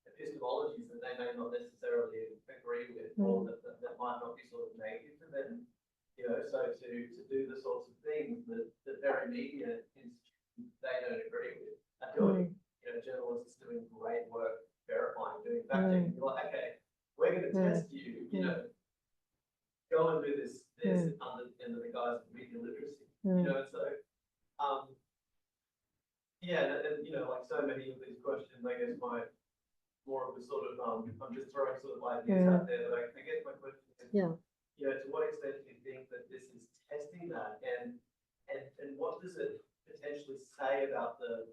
epistemologies that they may not necessarily agree with, or that might not be sort of native to them, you know, so to do the sorts of things that very media institutions they don't agree with are doing. You know, journalists doing great work verifying, doing fact checking. You're like, okay, we're going to test you, you know, to do this under the guise of media literacy, you know, so, yeah, and, you know, like so many of these questions, I guess more of the sort of, I'm just throwing sort of ideas out there, but I guess my question is, you know, to what extent do you think that this is testing that, and what does it potentially say about the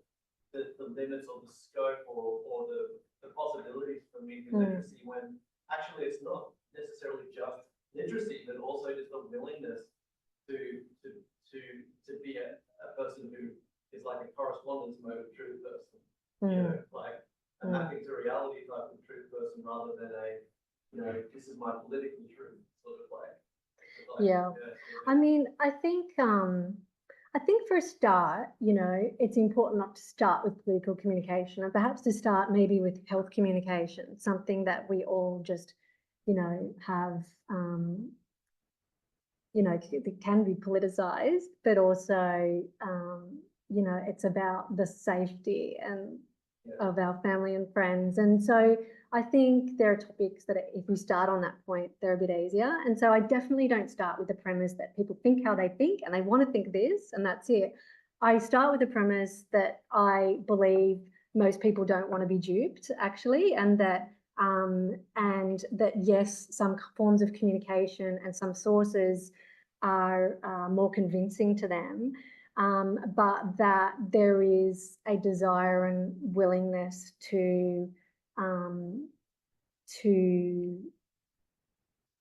limits or the scope or the possibilities for media literacy, when actually it's not necessarily just literacy, but also just a willingness to be a person who is like a correspondence mode of truth person, you know, like a mapping to reality type of truth person, rather than a, you know, this is my political truth sort of like yeah. I mean, I think for a start, you know, it's important not to start with political communication, and perhaps to start maybe with health communication, something that we all just, you know, have, you know, it can be politicized, but also, you know, it's about the safety and of our family and friends. And so I think there are topics that if you start on that point, they're a bit easier. And so I definitely don't start with the premise that people think how they think and they want to think this and that's it. I start with the premise that I believe most people don't want to be duped, actually, and that yes, some forms of communication and some sources are more convincing to them, but that there is a desire and willingness to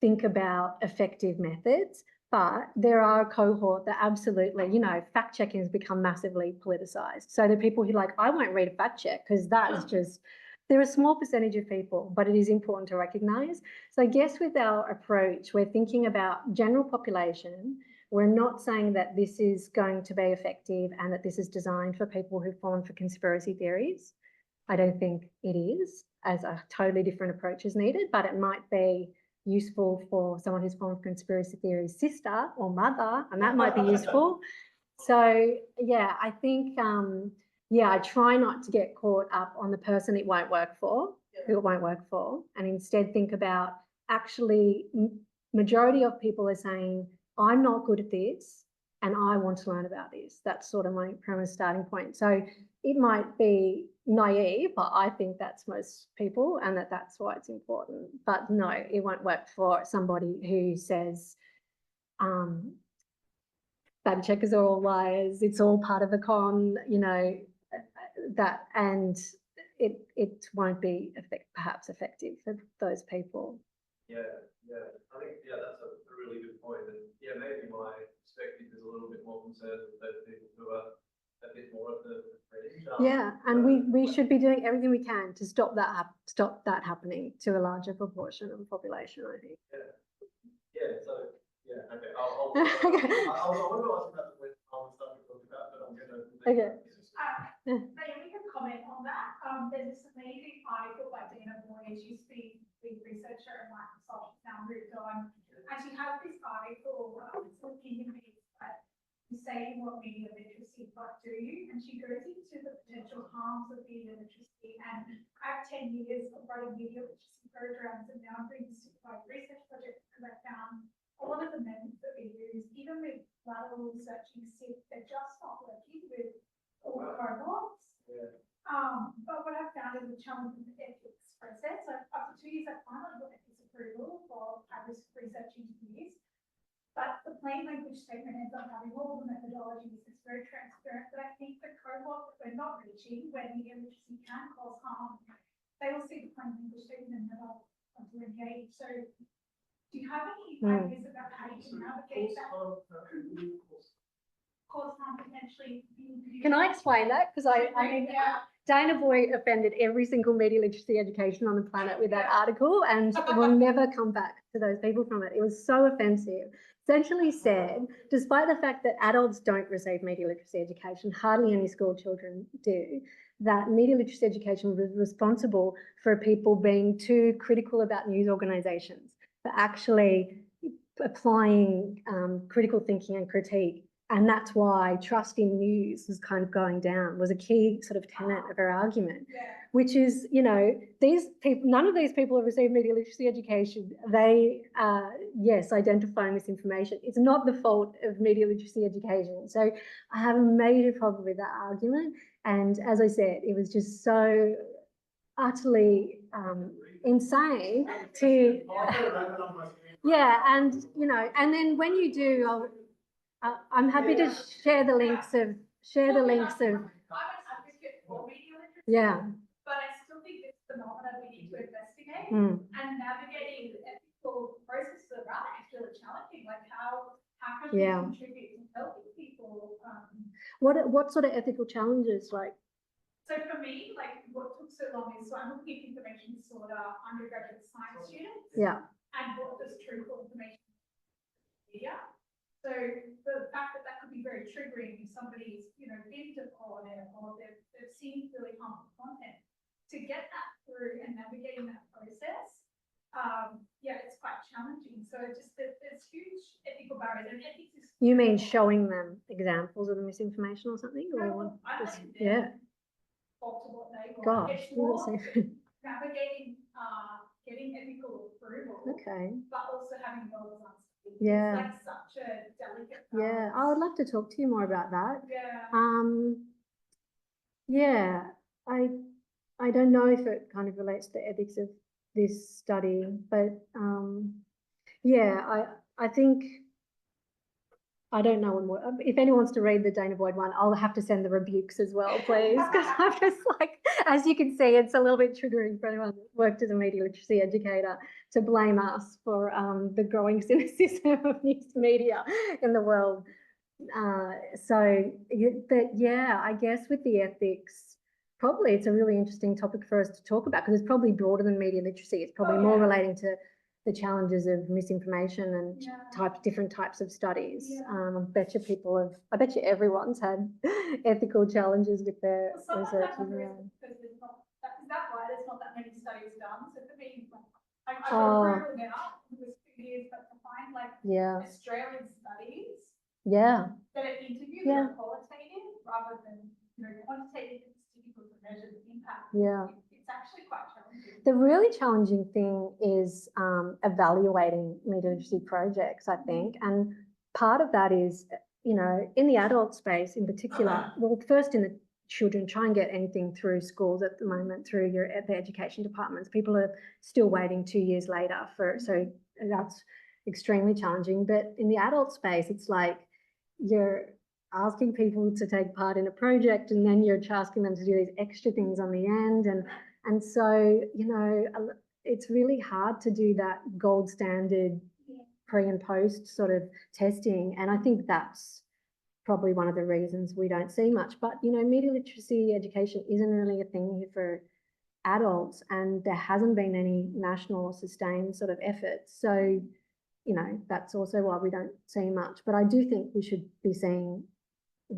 think about effective methods. But there are a cohort that absolutely, you know, fact checking has become massively politicized. So the people who like, I won't read a fact check because that's just, they're a small percentage of people, but it is important to recognize. So I guess with our approach, we're thinking about general population. We're not saying that this is going to be effective and that this is designed for people who've fallen for conspiracy theories. I don't think it is, as a totally different approach is needed, but it might be useful for someone who's fallen for conspiracy theory's sister or mother, and that might be useful. So yeah, I think, yeah, I try not to get caught up on the person it won't work for, who it won't work for, and instead think about actually majority of people are saying, I'm not good at this and I want to learn about this. That's sort of my premise starting point. So it might be naive, but I think that's most people and that's why it's important. But no, it won't work for somebody who says, fact checkers are all liars, it's all part of a con, you know, that, and it won't be perhaps effective for those people. Yeah, I think, that's a really good point. And yeah, maybe my perspective is a little bit more concerned with those people who are a bit more at the fringe. Yeah, and we should be doing everything we can to stop that happening to a larger proportion of the population, I think. So yeah, okay. I'll want to ask about the question I'll start to talk about, but I'm going to. Okay. Naomi can comment on that. There's this amazing article by Dana Boyd. She's been a researcher at Microsoft, she's now moved on. And she has this article, it's an opinion piece, but you say what media literacy but do you? And she goes into the potential harms of media literacy. And I have 10 years of writing media literacy programs, and now I'm doing this supervised research project because I found a lot of the methods that we use, even with lateral researching SIP, they're just not working with all the cohorts. But what I've found is a challenge with the ethics process. So after 2 years, I finally got ethics approval for at-risk research interviews. But the plain language statement ends up having all the methodologies. It's very transparent. But I think the cohort that we're not reaching, where media literacy can cause harm, they will see the plain language statement and never want to engage. So do you have any ideas about how you can navigate that? Cause harm potentially. Can I explain that? Because I mean, Dana Boyd offended every single media literacy education on the planet with that article, and we'll never come back to those people from it. It was so offensive. Essentially said, despite the fact that adults don't receive media literacy education, hardly any school children do, that media literacy education was responsible for people being too critical about news organisations, for actually applying critical thinking and critique And that's why trust in news was kind of going down, was a key sort of tenet of her argument, which is, you know, these people, none of these people have received media literacy education. They, yes, identify misinformation. It's not the fault of media literacy education. So I have a major problem with that argument. And as I said, it was just so utterly insane to, yeah, and, you know, and then when you do, I'm happy to share the links of I'm an advocate for media literacy. yeah. But I still think it's a phenomenon we need to investigate, Mm. and navigating the ethical processes around it is really challenging. Like how can Yeah. we contribute to helping people? What sort of ethical challenges, like? So for me, like what took so long is, so I'm looking at information disorder undergraduate science students. Yeah. And what does truthful information media? So the fact that that could be very triggering if somebody's, you know, been to it or they've seen really harmful content, to get that through and navigating that process, yeah, it's quite challenging. So just there's huge ethical barriers, and ethics is. You mean showing them examples of the misinformation or something? Or I just, think yeah. To what they want. Gosh, It's more navigating, getting ethical approval. Okay. But also having those answers. Yeah. It's like such a delicate balance. Yeah, I would love to talk to you more about that. Yeah. Yeah, I don't know if it kind of relates to the ethics of this study, but yeah, I think I don't know what, if anyone wants to read the Dana Boyd one, I'll have to send the rebukes as well, please, because I'm just like, as you can see, it's a little bit triggering for anyone that worked as a media literacy educator to blame us for the growing cynicism of news media in the world. But yeah, I guess with the ethics, probably it's a really interesting topic for us to talk about because it's probably broader than media literacy. It's probably more relating to the challenges of misinformation and different types of studies. I bet you everyone's had ethical challenges with their research as well. Is that why there's not that many studies done? So for me, I've got approval now, it was 2 years, but to find like Australian studies that are interviewed that are qualitative rather than, you know, quantitative, it's difficult to measure the impact. It's actually quite challenging. The really challenging thing is evaluating media literacy projects, I think. And part of that is, you know, in the adult space in particular, well, first in the children, try and get anything through schools at the moment, through the education departments. People are still waiting 2 years later so that's extremely challenging. But in the adult space, it's like you're asking people to take part in a project and then you're asking them to do these extra things on the end. And so, you know, it's really hard to do that gold standard pre and post sort of testing. And I think that's probably one of the reasons we don't see much. But, you know, media literacy education isn't really a thing here for adults, and there hasn't been any national or sustained sort of efforts. So, you know, that's also why we don't see much. But I do think we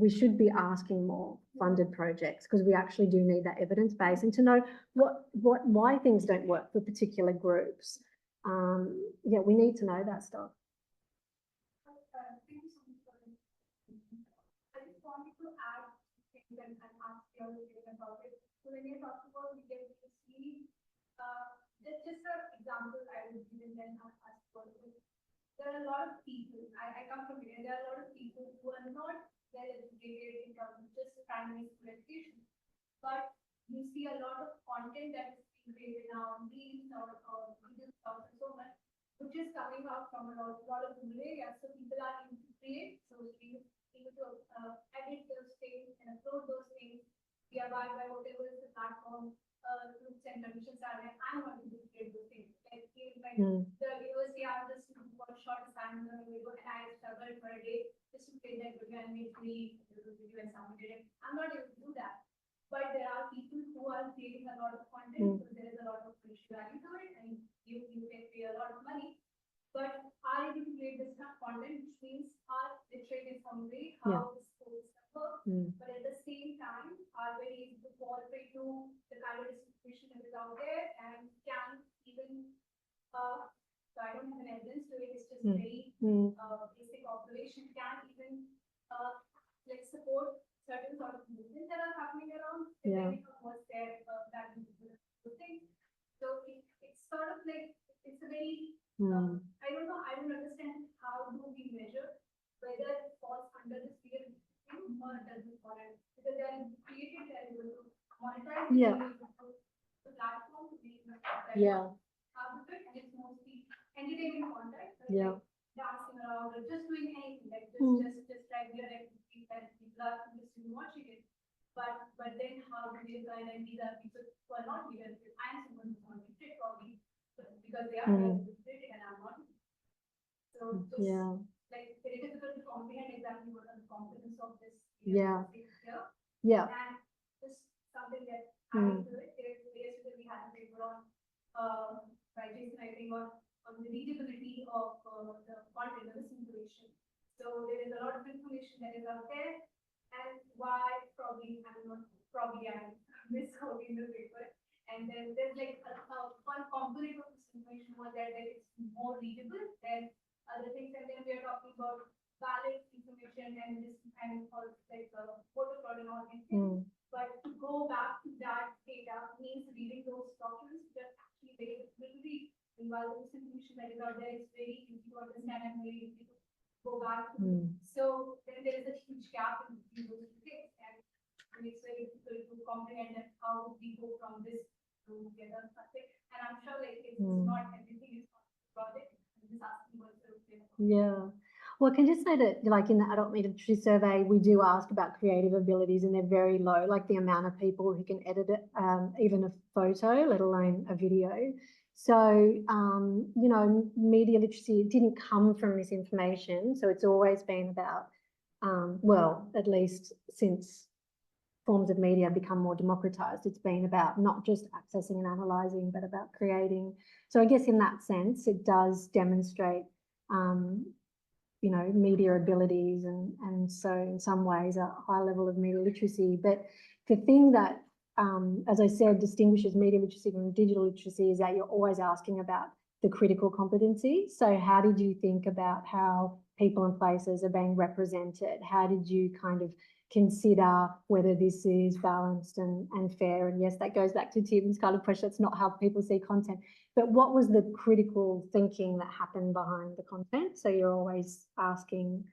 should be asking more funded projects because we actually do need that evidence base and to know why things don't work for particular groups. Yeah, we need to know that stuff. I just wanted to add things and ask you about it. So when you talk about media literacy, just an example I would give and then ask for it. There are a lot of people, I come from India, there are a lot of people who are not well educated in terms of just primary school education. But you see a lot of content that is being created now on reels or videos and so much, which is coming out from a lot of rural areas. So people are able to create those reels, able to edit those things and upload those things via by whatever is the platform, groups and conditions are there. I'm not able to create those things. Like the university have this one short assignment and I struggled for a day just to create that video and make me video and submit it. I'm not able to do that. But there are people who are creating a lot of content, so there is a lot of commercial value to it, and you can pay a lot of money. But are able to create this kind of content, which means are literate in some way how this whole stuff works. But at the same time, are very able to fall prey to the kind of distribution that is out there and can even so I don't have an evidence to it, it's just very basic observation, can even like support certain sort of movements that are happening around, Yeah. depending on what's their value thing. So it's sort of like, it's a very, I don't know, I don't understand how do we measure whether it falls under the sphere of thing or it doesn't fall in. Because they are created, they are able to monetize, Yeah. the platform to be Yeah. out of it, and it's mostly entertainment content. Like, Yeah. dancing around or just doing anything, like just regular activities that people are interested in watching it. But then how do they find, and these are people who are not legal, because I'm someone who's not literate probably, because they are literate and I'm not. So just Yeah. like very difficult to comprehend exactly what are the components of this Yeah. here. Yeah. And just something that I do it, yesterday we had a paper on by Jason, I think, on the readability of the content of this information. So there is a lot of information that is out there, and why probably I'm misquoting the paper. And then there's like one component of this information was that it's more readable than other things. And then we are talking about valid information and this and also like voter fraud and all these things. But to go back to that data means reading those documents, which are actually very literally involved this information that is out there. It's very easy to understand and very easy to go back to. So then there is a huge gap in between those two things, and it's very difficult to comprehend that how we go from this to the other something. And I'm sure like it's not everything is project. I'm just asking what sort of thing. Yeah. Well, I can just say that, like in the adult media literacy survey, we do ask about creative abilities, and they're very low, like the amount of people who can edit it, even a photo, let alone a video. So, you know, media literacy didn't come from misinformation. So it's always been about, well, at least since forms of media have become more democratized, it's been about not just accessing and analyzing, but about creating. So I guess in that sense, it does demonstrate, you know, media abilities, and so in some ways a high level of media literacy. But the thing that, as I said, distinguishes media literacy from digital literacy is that you're always asking about the critical competency. So how did you think about how people and places are being represented? How did you kind of consider whether this is balanced and fair? And yes, that goes back to Tim's kind of question. That's not how people see content. But what was the critical thinking that happened behind the content? So you're always asking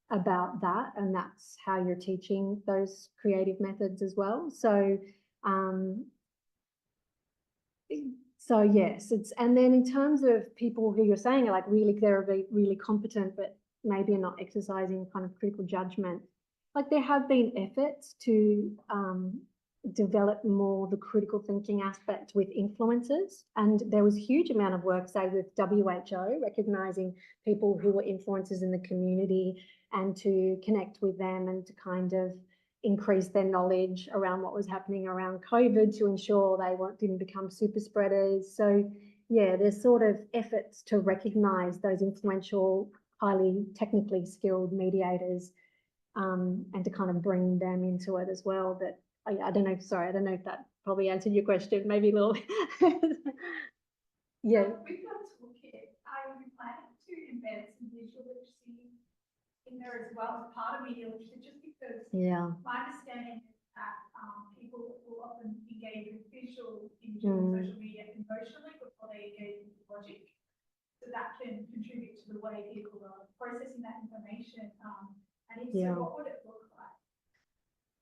about that, and that's how you're teaching those creative methods as well. So, so yes, it's, and then in terms of people who you're saying are like really, they're really competent, but maybe are not exercising kind of critical judgment. Like there have been efforts to develop more the critical thinking aspect with influencers, and there was a huge amount of work, say, with WHO, recognising people who were influencers in the community and to connect with them and to kind of increase their knowledge around what was happening around COVID to ensure they didn't become super spreaders. So yeah, there's sort of efforts to recognise those influential, highly technically skilled mediators, and to kind of bring them into it as well. But I don't know, sorry, I don't know if that probably answered your question, maybe a little. Yeah. We've got a toolkit. I would be planning to embed some visual literacy in there as well as part of media literacy, just because my understanding is that people will often engage with visual images on social media emotionally before they engage with logic. So that can contribute to the way people are processing that information. And if so, what would it look like?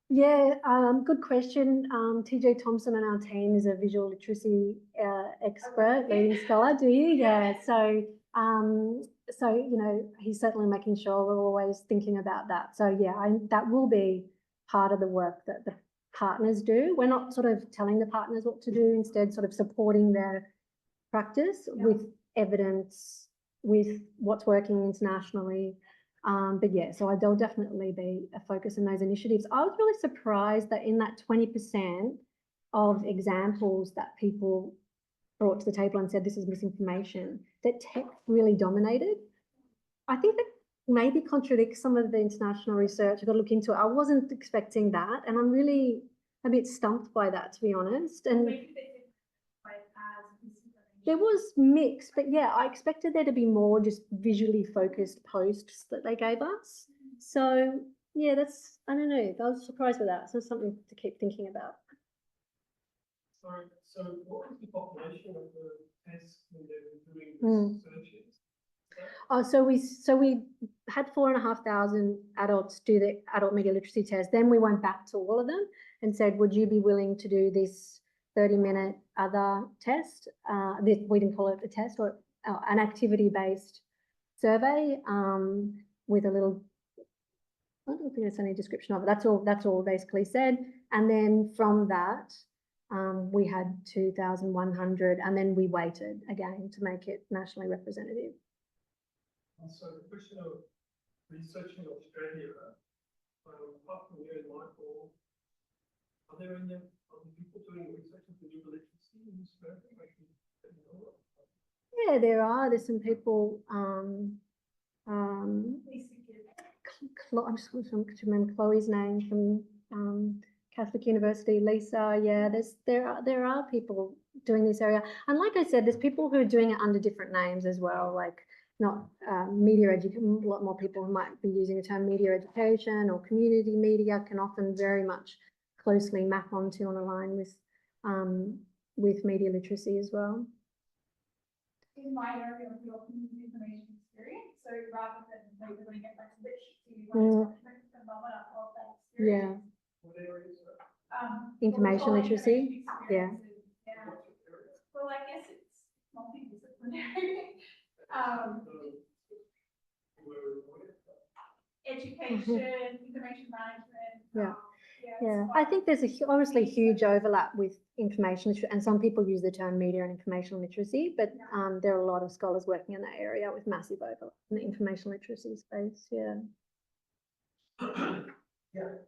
Yeah, good question. TJ Thompson on our team is a visual literacy expert, leading scholar. Do you? Yeah. So, so you know, he's certainly making sure we're always thinking about that. So yeah, that will be part of the work that the partners do. We're not sort of telling the partners what to do, instead sort of supporting their practice with evidence, with what's working internationally. But yeah, so there'll definitely be a focus in those initiatives. I was really surprised that in that 20% of examples that people brought to the table and said this is misinformation, that tech really dominated. I think that maybe contradicts some of the international research. I've got to look into it. I wasn't expecting that, and I'm really a bit stumped by that, to be honest. And there was mixed, but yeah, I expected there to be more just visually focused posts that they gave us. So yeah, that's, I don't know, I was surprised with that. So it's something to keep thinking about. So what was the population of the tests when they were doing Mm. the searches? Oh, so we had 4,500 adults do the adult media literacy test. Then we went back to all of them and said, would you be willing to do this 30-minute other test? We didn't call it a test, or an activity-based survey with a little, I don't think there's any description of it. That's all basically said. And then from that, we had 2,100, and then we waited again to make it nationally representative. So the question of research in Australia, apart from you and Michael, are there any other people doing research into new literacy in Australia? Yeah, there's some people, I'm just going to remember Chloe's name from Catholic University, Lisa. Yeah, there are people doing this area. And like I said, there's people who are doing it under different names as well, like not media education. A lot more people who might be using the term media education or community media can often very much closely map onto and align with media literacy as well. In my area of your information experience, so rather than maybe when you get like literacy, you want to document the phenomena of that experience. What areas? Information literacy. Yeah. Well, I guess it's multidisciplinary. Education, information management. Yeah, I think there's obviously huge overlap with information literacy, and some people use the term media and information literacy, but there are a lot of scholars working in that area with massive overlap in the information literacy space. Yeah. Yeah.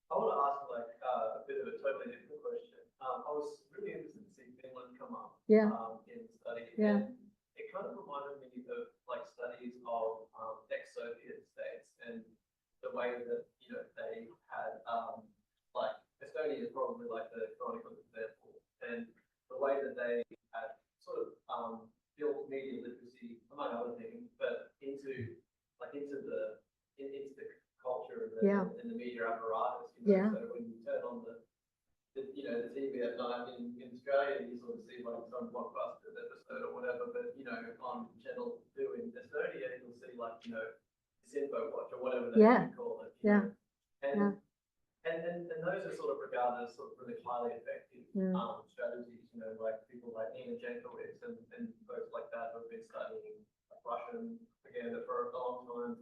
I want to ask like a bit of a totally different question. I was really interested to see Finland come up Yeah. In the study. Yeah. And it kind of reminded me of like studies of ex-Soviet states and the way that, you know, they had like Estonia is probably like the canonical example, and the way that they had sort of built media literacy among other things, but into the culture and the media apparatus. You know? So when you turn on the TV at night in Australia, you sort of see like some blockbuster episode or whatever, but you know, on Channel 2 in Estonia, you'll see like, you know, Disinfo Watch or whatever they call it. You know? And those are sort of regarded as sort of really highly effective strategies, you know, like people like Nina Jankowicz and folks like that who have been studying Russian propaganda for a long time,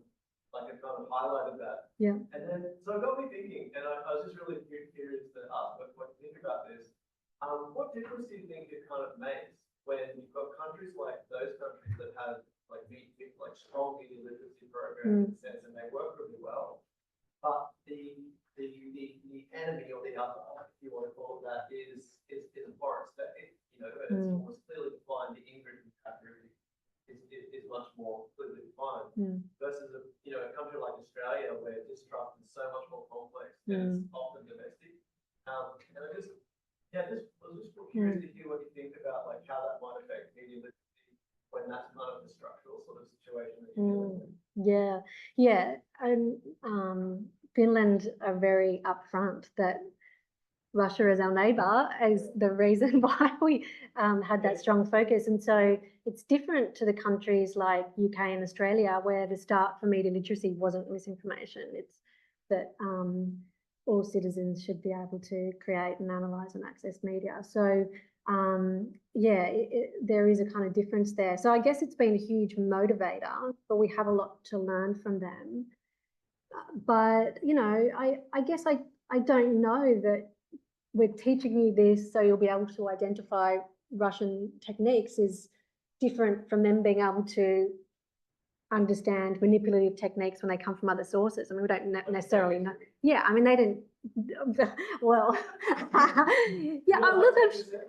like it kind of highlighted that. Yeah. And then, so it got me thinking, and I was just really curious to ask what you think about this. What difference do you think it kind of makes when you've got countries like those countries that have like strong media literacy programs in a sense, and they work really well, but the enemy or the other, if you want to call it that, is a foreign state, you know, and it's almost clearly defined. The ingredient category is much more clearly defined versus a country like Australia where distrust is so much more complex and it's often domestic. And I was just curious to hear what you think about like how that might affect media literacy when that's kind of the structural sort of situation that you're dealing with. Yeah. And Finland are very upfront that Russia is our neighbour is the reason why we had that strong focus. And so it's different to the countries like UK and Australia where the start for media literacy wasn't misinformation. It's that all citizens should be able to create and analyse and access media. So there is a kind of difference there. So I guess it's been a huge motivator, but we have a lot to learn from them. But, you know, I guess I don't know that we're teaching you this so you'll be able to identify Russian techniques is different from them being able to understand manipulative techniques when they come from other sources. I mean, we don't necessarily know. Yeah, I mean, they didn't, well,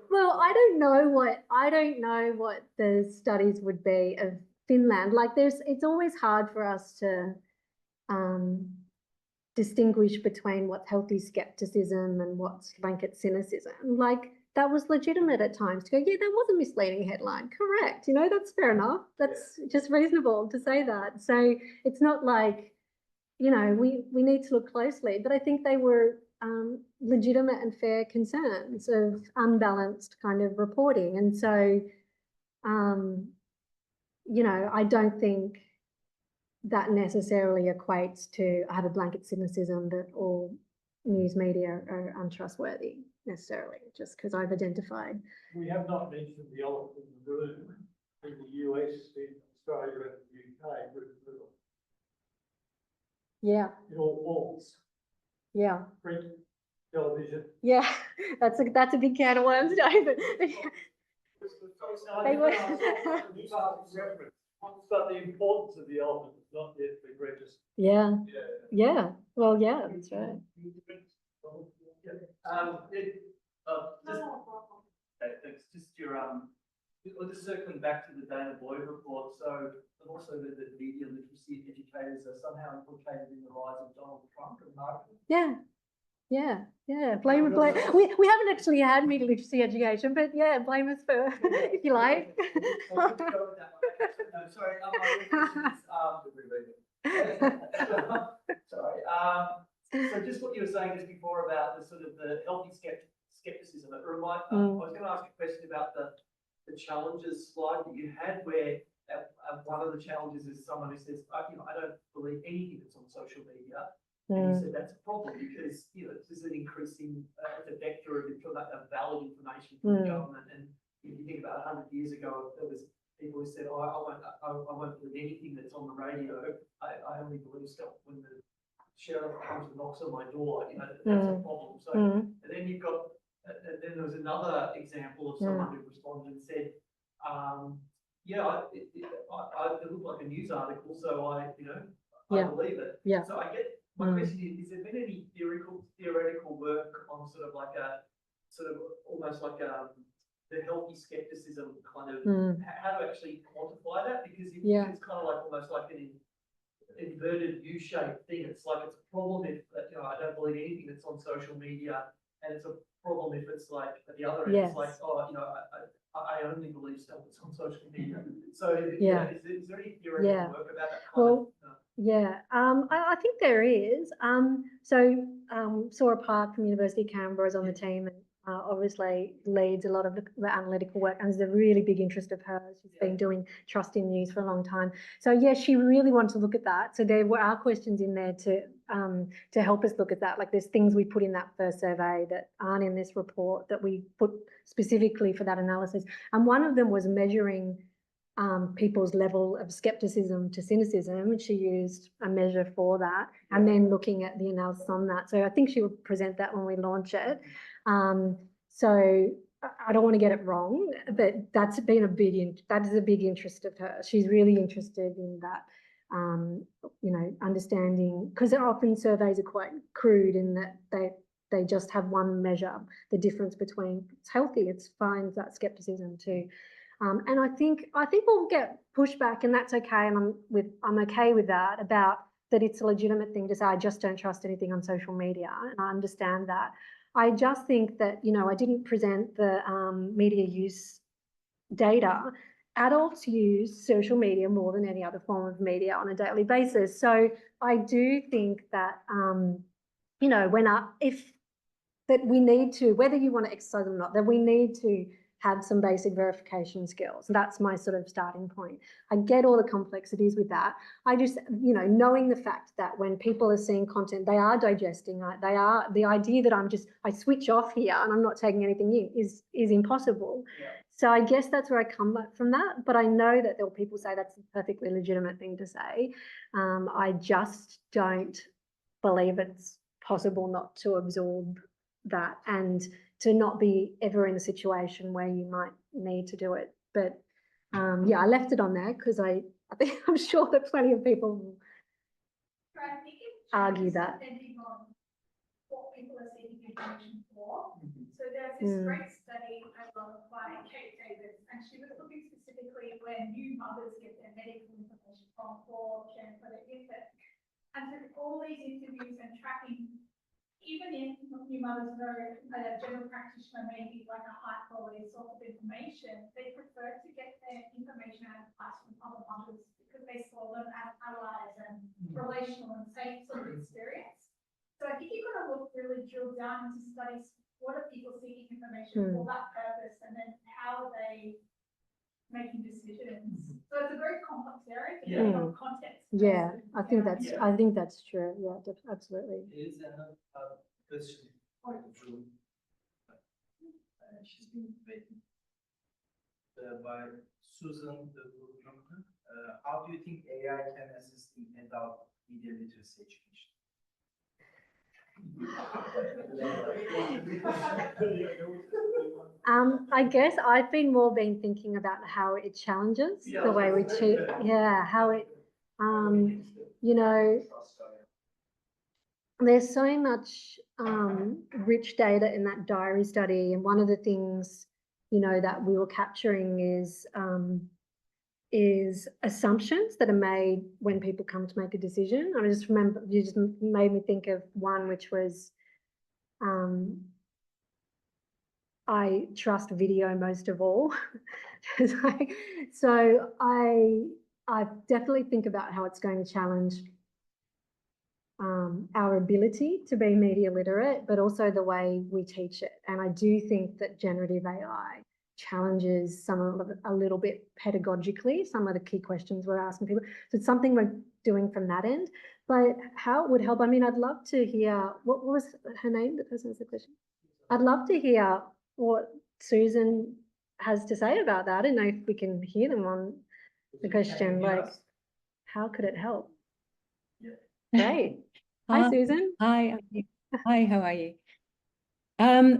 well, I don't know what the studies would be of Finland. Like it's always hard for us to distinguish between what's healthy skepticism and what's blanket cynicism. Like that was legitimate at times to go, yeah, that was a misleading headline. Correct. You know, that's fair enough. That's just reasonable to say that. So it's not like you know, we need to look closely, but I think they were legitimate and fair concerns of unbalanced kind of reporting. And so, you know, I don't think that necessarily equates to I have a blanket cynicism that all news media are untrustworthy necessarily, just because I've identified. We have not mentioned the elephant in the room in the US, in Australia, and the UK, brutal. Yeah. In all forms. Yeah. Print, television. Yeah, that's a big can of worms to open. They were. But the importance of the elephant has not yet been registered. Yeah. Yeah. Well, yeah, that's right. Just your just circling back to the Dana Boyd report. So also the media literacy educators are somehow implicated in the rise of Donald Trump and marketing. Yeah. Yeah, yeah. Blame. We haven't actually had media literacy education, but yeah, blame us for if you like. Sorry, sorry. So just what you were saying just before about the sort of the healthy skepticism. It remind, I was going to ask a question about the challenges slide that you had, where one of the challenges is someone who says, you know, I don't believe anything that's on social media. And you said that's a problem because, you know, this is an increasing the vector of valid information from the government. And if you think about 100 years ago, there was people who said, oh, I won't believe anything that's on the radio. I only believe stuff when the sheriff comes and knocks on my door. You know, that's a problem. So, and then you've got, and then there was another example of someone who responded and said, yeah, it looked like a news article, so I believe it. Yeah. So I get. My question is there been any theoretical work on sort of like a, sort of almost like the healthy skepticism kind of, how to actually quantify that? Because it's kind of like almost like an inverted U-shaped thing. It's like it's a problem if, you know, I don't believe anything that's on social media, and it's a problem if it's like at the other end, it's like, oh, you know, I only believe stuff that's on social media. So is there any theoretical work about that kind of? Yeah, I think there is. Sora Park from University of Canberra is on the team and obviously leads a lot of the analytical work, and is a really big interest of hers. She's been doing trust in news for a long time. So yeah, she really wanted to look at that. So there were our questions in there to help us look at that. Like there's things we put in that first survey that aren't in this report that we put specifically for that analysis. And one of them was measuring people's level of skepticism to cynicism, and she used a measure for that, and then looking at the analysis on that. So I think she will present that when we launch it. So I don't want to get it wrong, but that's been that is a big interest of hers. She's really interested in that, you know, understanding, because often surveys are quite crude in that they just have one measure, the difference between it's healthy, it's fine, that skepticism too. And I think we'll get pushback, and that's okay. And I'm okay with that, about that it's a legitimate thing to say, I just don't trust anything on social media. And I understand that. I just think that, you know, I didn't present the media use data. Adults use social media more than any other form of media on a daily basis. So I do think that, you know, that we need to, whether you want to exercise or not, that we need to have some basic verification skills. That's my sort of starting point. I get all the complexities with that. I just, you know, knowing the fact that when people are seeing content, they are digesting, they are, the idea that I switch off here and I'm not taking anything in is impossible. Yeah. So I guess that's where I come back from that. But I know that there will people say that's a perfectly legitimate thing to say. I just don't believe it's possible not to absorb that and to not be ever in a situation where you might need to do it. But yeah, I left it on there because I think I'm sure that plenty of people will argue that. Depending on what people are seeking information for. So there's this great study I love by Kate Davis, and she was looking specifically where new mothers get their medical information from for caring for their infant. And through all these interviews and tracking, even if new mothers know a general practitioner may be like a high quality source of information, they prefer to get their information out of class from other mothers because they saw them as allies and relational and safe. So drill down into studies, what are people seeking information for that purpose, and then how are they making decisions? So it's a very complex area, depending on context. Yeah, I think that's true. Yeah, absolutely. Is another question point of view. She's been made by Susan. How do you think AI can assist in adult media literacy education? I guess I've been thinking about how it challenges the way we treat, how it, you know, there's so much rich data in that diary study, and one of the things, you know, that we were capturing is assumptions that are made when people come to make a decision. I just remember, you just made me think of one, which was, I trust video most of all. So I definitely think about how it's going to challenge our ability to be media literate, but also the way we teach it. And I do think that generative AI challenges some of it a little bit pedagogically, some of the key questions we're asking people. So it's something we're doing from that end. But how it would help, I mean, I'd love to hear, what was her name, the person who's the question? I'd love to hear what Susan has to say about that. I don't know if we can hear them on the question, like, how could it help? Yeah. Great. Hi, Susan. Hi. Hi, how are you?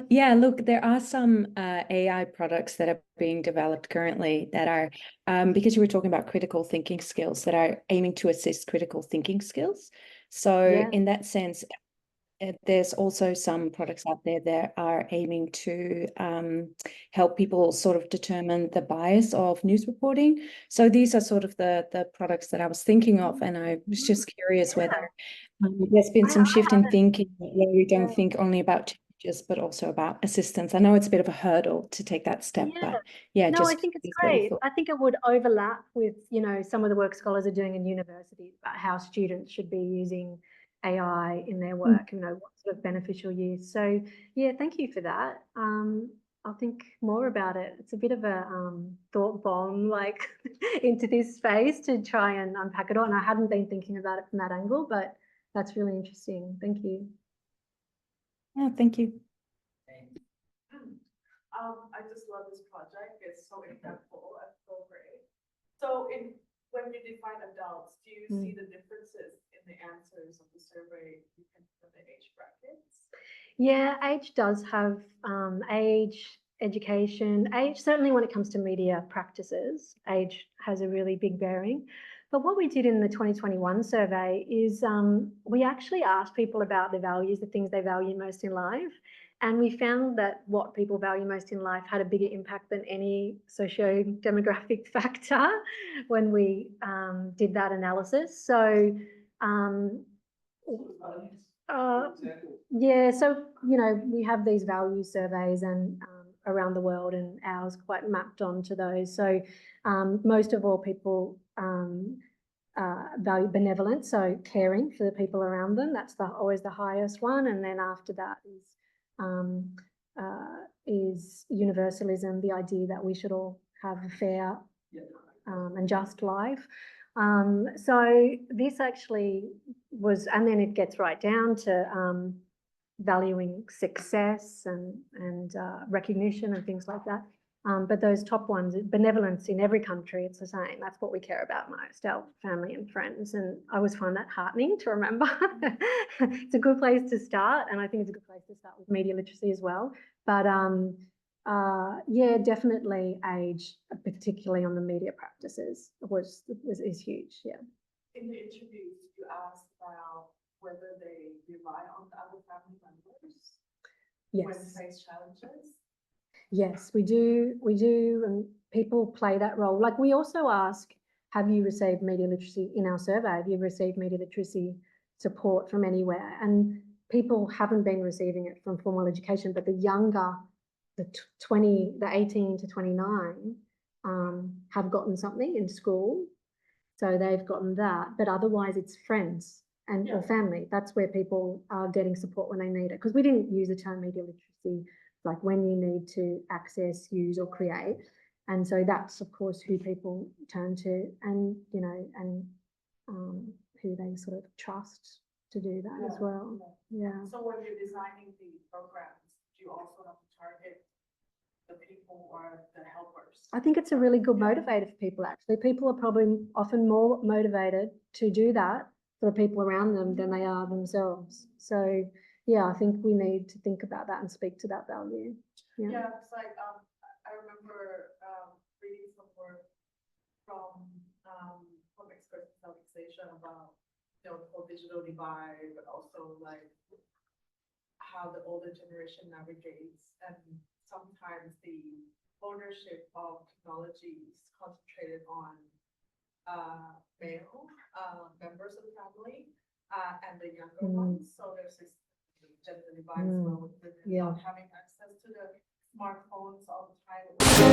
Yeah, look, there are some AI products that are being developed currently that are, because you were talking about critical thinking skills, that are aiming to assist critical thinking skills. So in that sense, there's also some products out there that are aiming to help people sort of determine the bias of news reporting. So these are sort of the products that I was thinking of, and I was just curious whether there's been some shift in thinking where we don't think only about changes, but also about assistance. I know it's a bit of a hurdle to take that step, but yeah, no, just I think it's great. I think it would overlap with, you know, some of the work scholars are doing in universities about how students should be using AI in their work, you know, what sort of beneficial use. So yeah, thank you for that. I'll think more about it. It's a bit of a thought bomb, like into this space to try and unpack it all. And I hadn't been thinking about it from that angle, but that's really interesting. Thank you. Yeah, thank you. I just love this project. It's so impactful and so great. So when you define adults, do you see the differences in the answers of the survey from the age brackets? Yeah, age does have age, education, age, certainly when it comes to media practices, age has a really big bearing. But what we did in the 2021 survey is we actually asked people about their values, the things they value most in life. And we found that what people value most in life had a bigger impact than any socio-demographic factor when we did that analysis. So, yeah, so, you know, we have these value surveys and around the world, and ours quite mapped onto those. So most of all, people value benevolence, so caring for the people around them. That's always the highest one. And then after that is universalism, the idea that we should all have a fair and just life. So this actually was, and then it gets right down to valuing success and recognition and things like that. But those top ones, benevolence in every country, it's the same. That's what we care about most, our family and friends. And I always find that heartening to remember. It's a good place to start. And I think it's a good place to start with media literacy as well. But yeah, definitely age, particularly on the media practices, is huge. Yeah. In the interviews, you asked about whether they rely on other family members when faced challenges. Yes, we do. We do, and people play that role. Like we also ask, have you received media literacy in our survey? Have you received media literacy support from anywhere? And people haven't been receiving it from formal education, but the younger, the 18 to 29, have gotten something in school. So they've gotten that, but otherwise it's friends and or Yeah. family. That's where people are getting support when they need it. Because we didn't use the term media literacy, like when you need to access, use, or create. And so that's, of course, who people turn to, and, you know, and who they sort of trust to do that as well. Yeah. So when you're designing the programs, do you also have to target the people or the helpers? I think it's a really good motivator for people, actually. People are probably often more motivated to do that for the people around them than they are themselves. So, yeah, I think we need to think about that and speak to that value. Yeah. Yeah, it's like, I remember, reading some work from experts in Southeast Asia about, you know, the whole digital divide, but also like how the older generation navigates, and sometimes the ownership of technology is concentrated on male members of the family and the younger ones. So there's this gender divide as well, with women not having access to the smartphones all the time.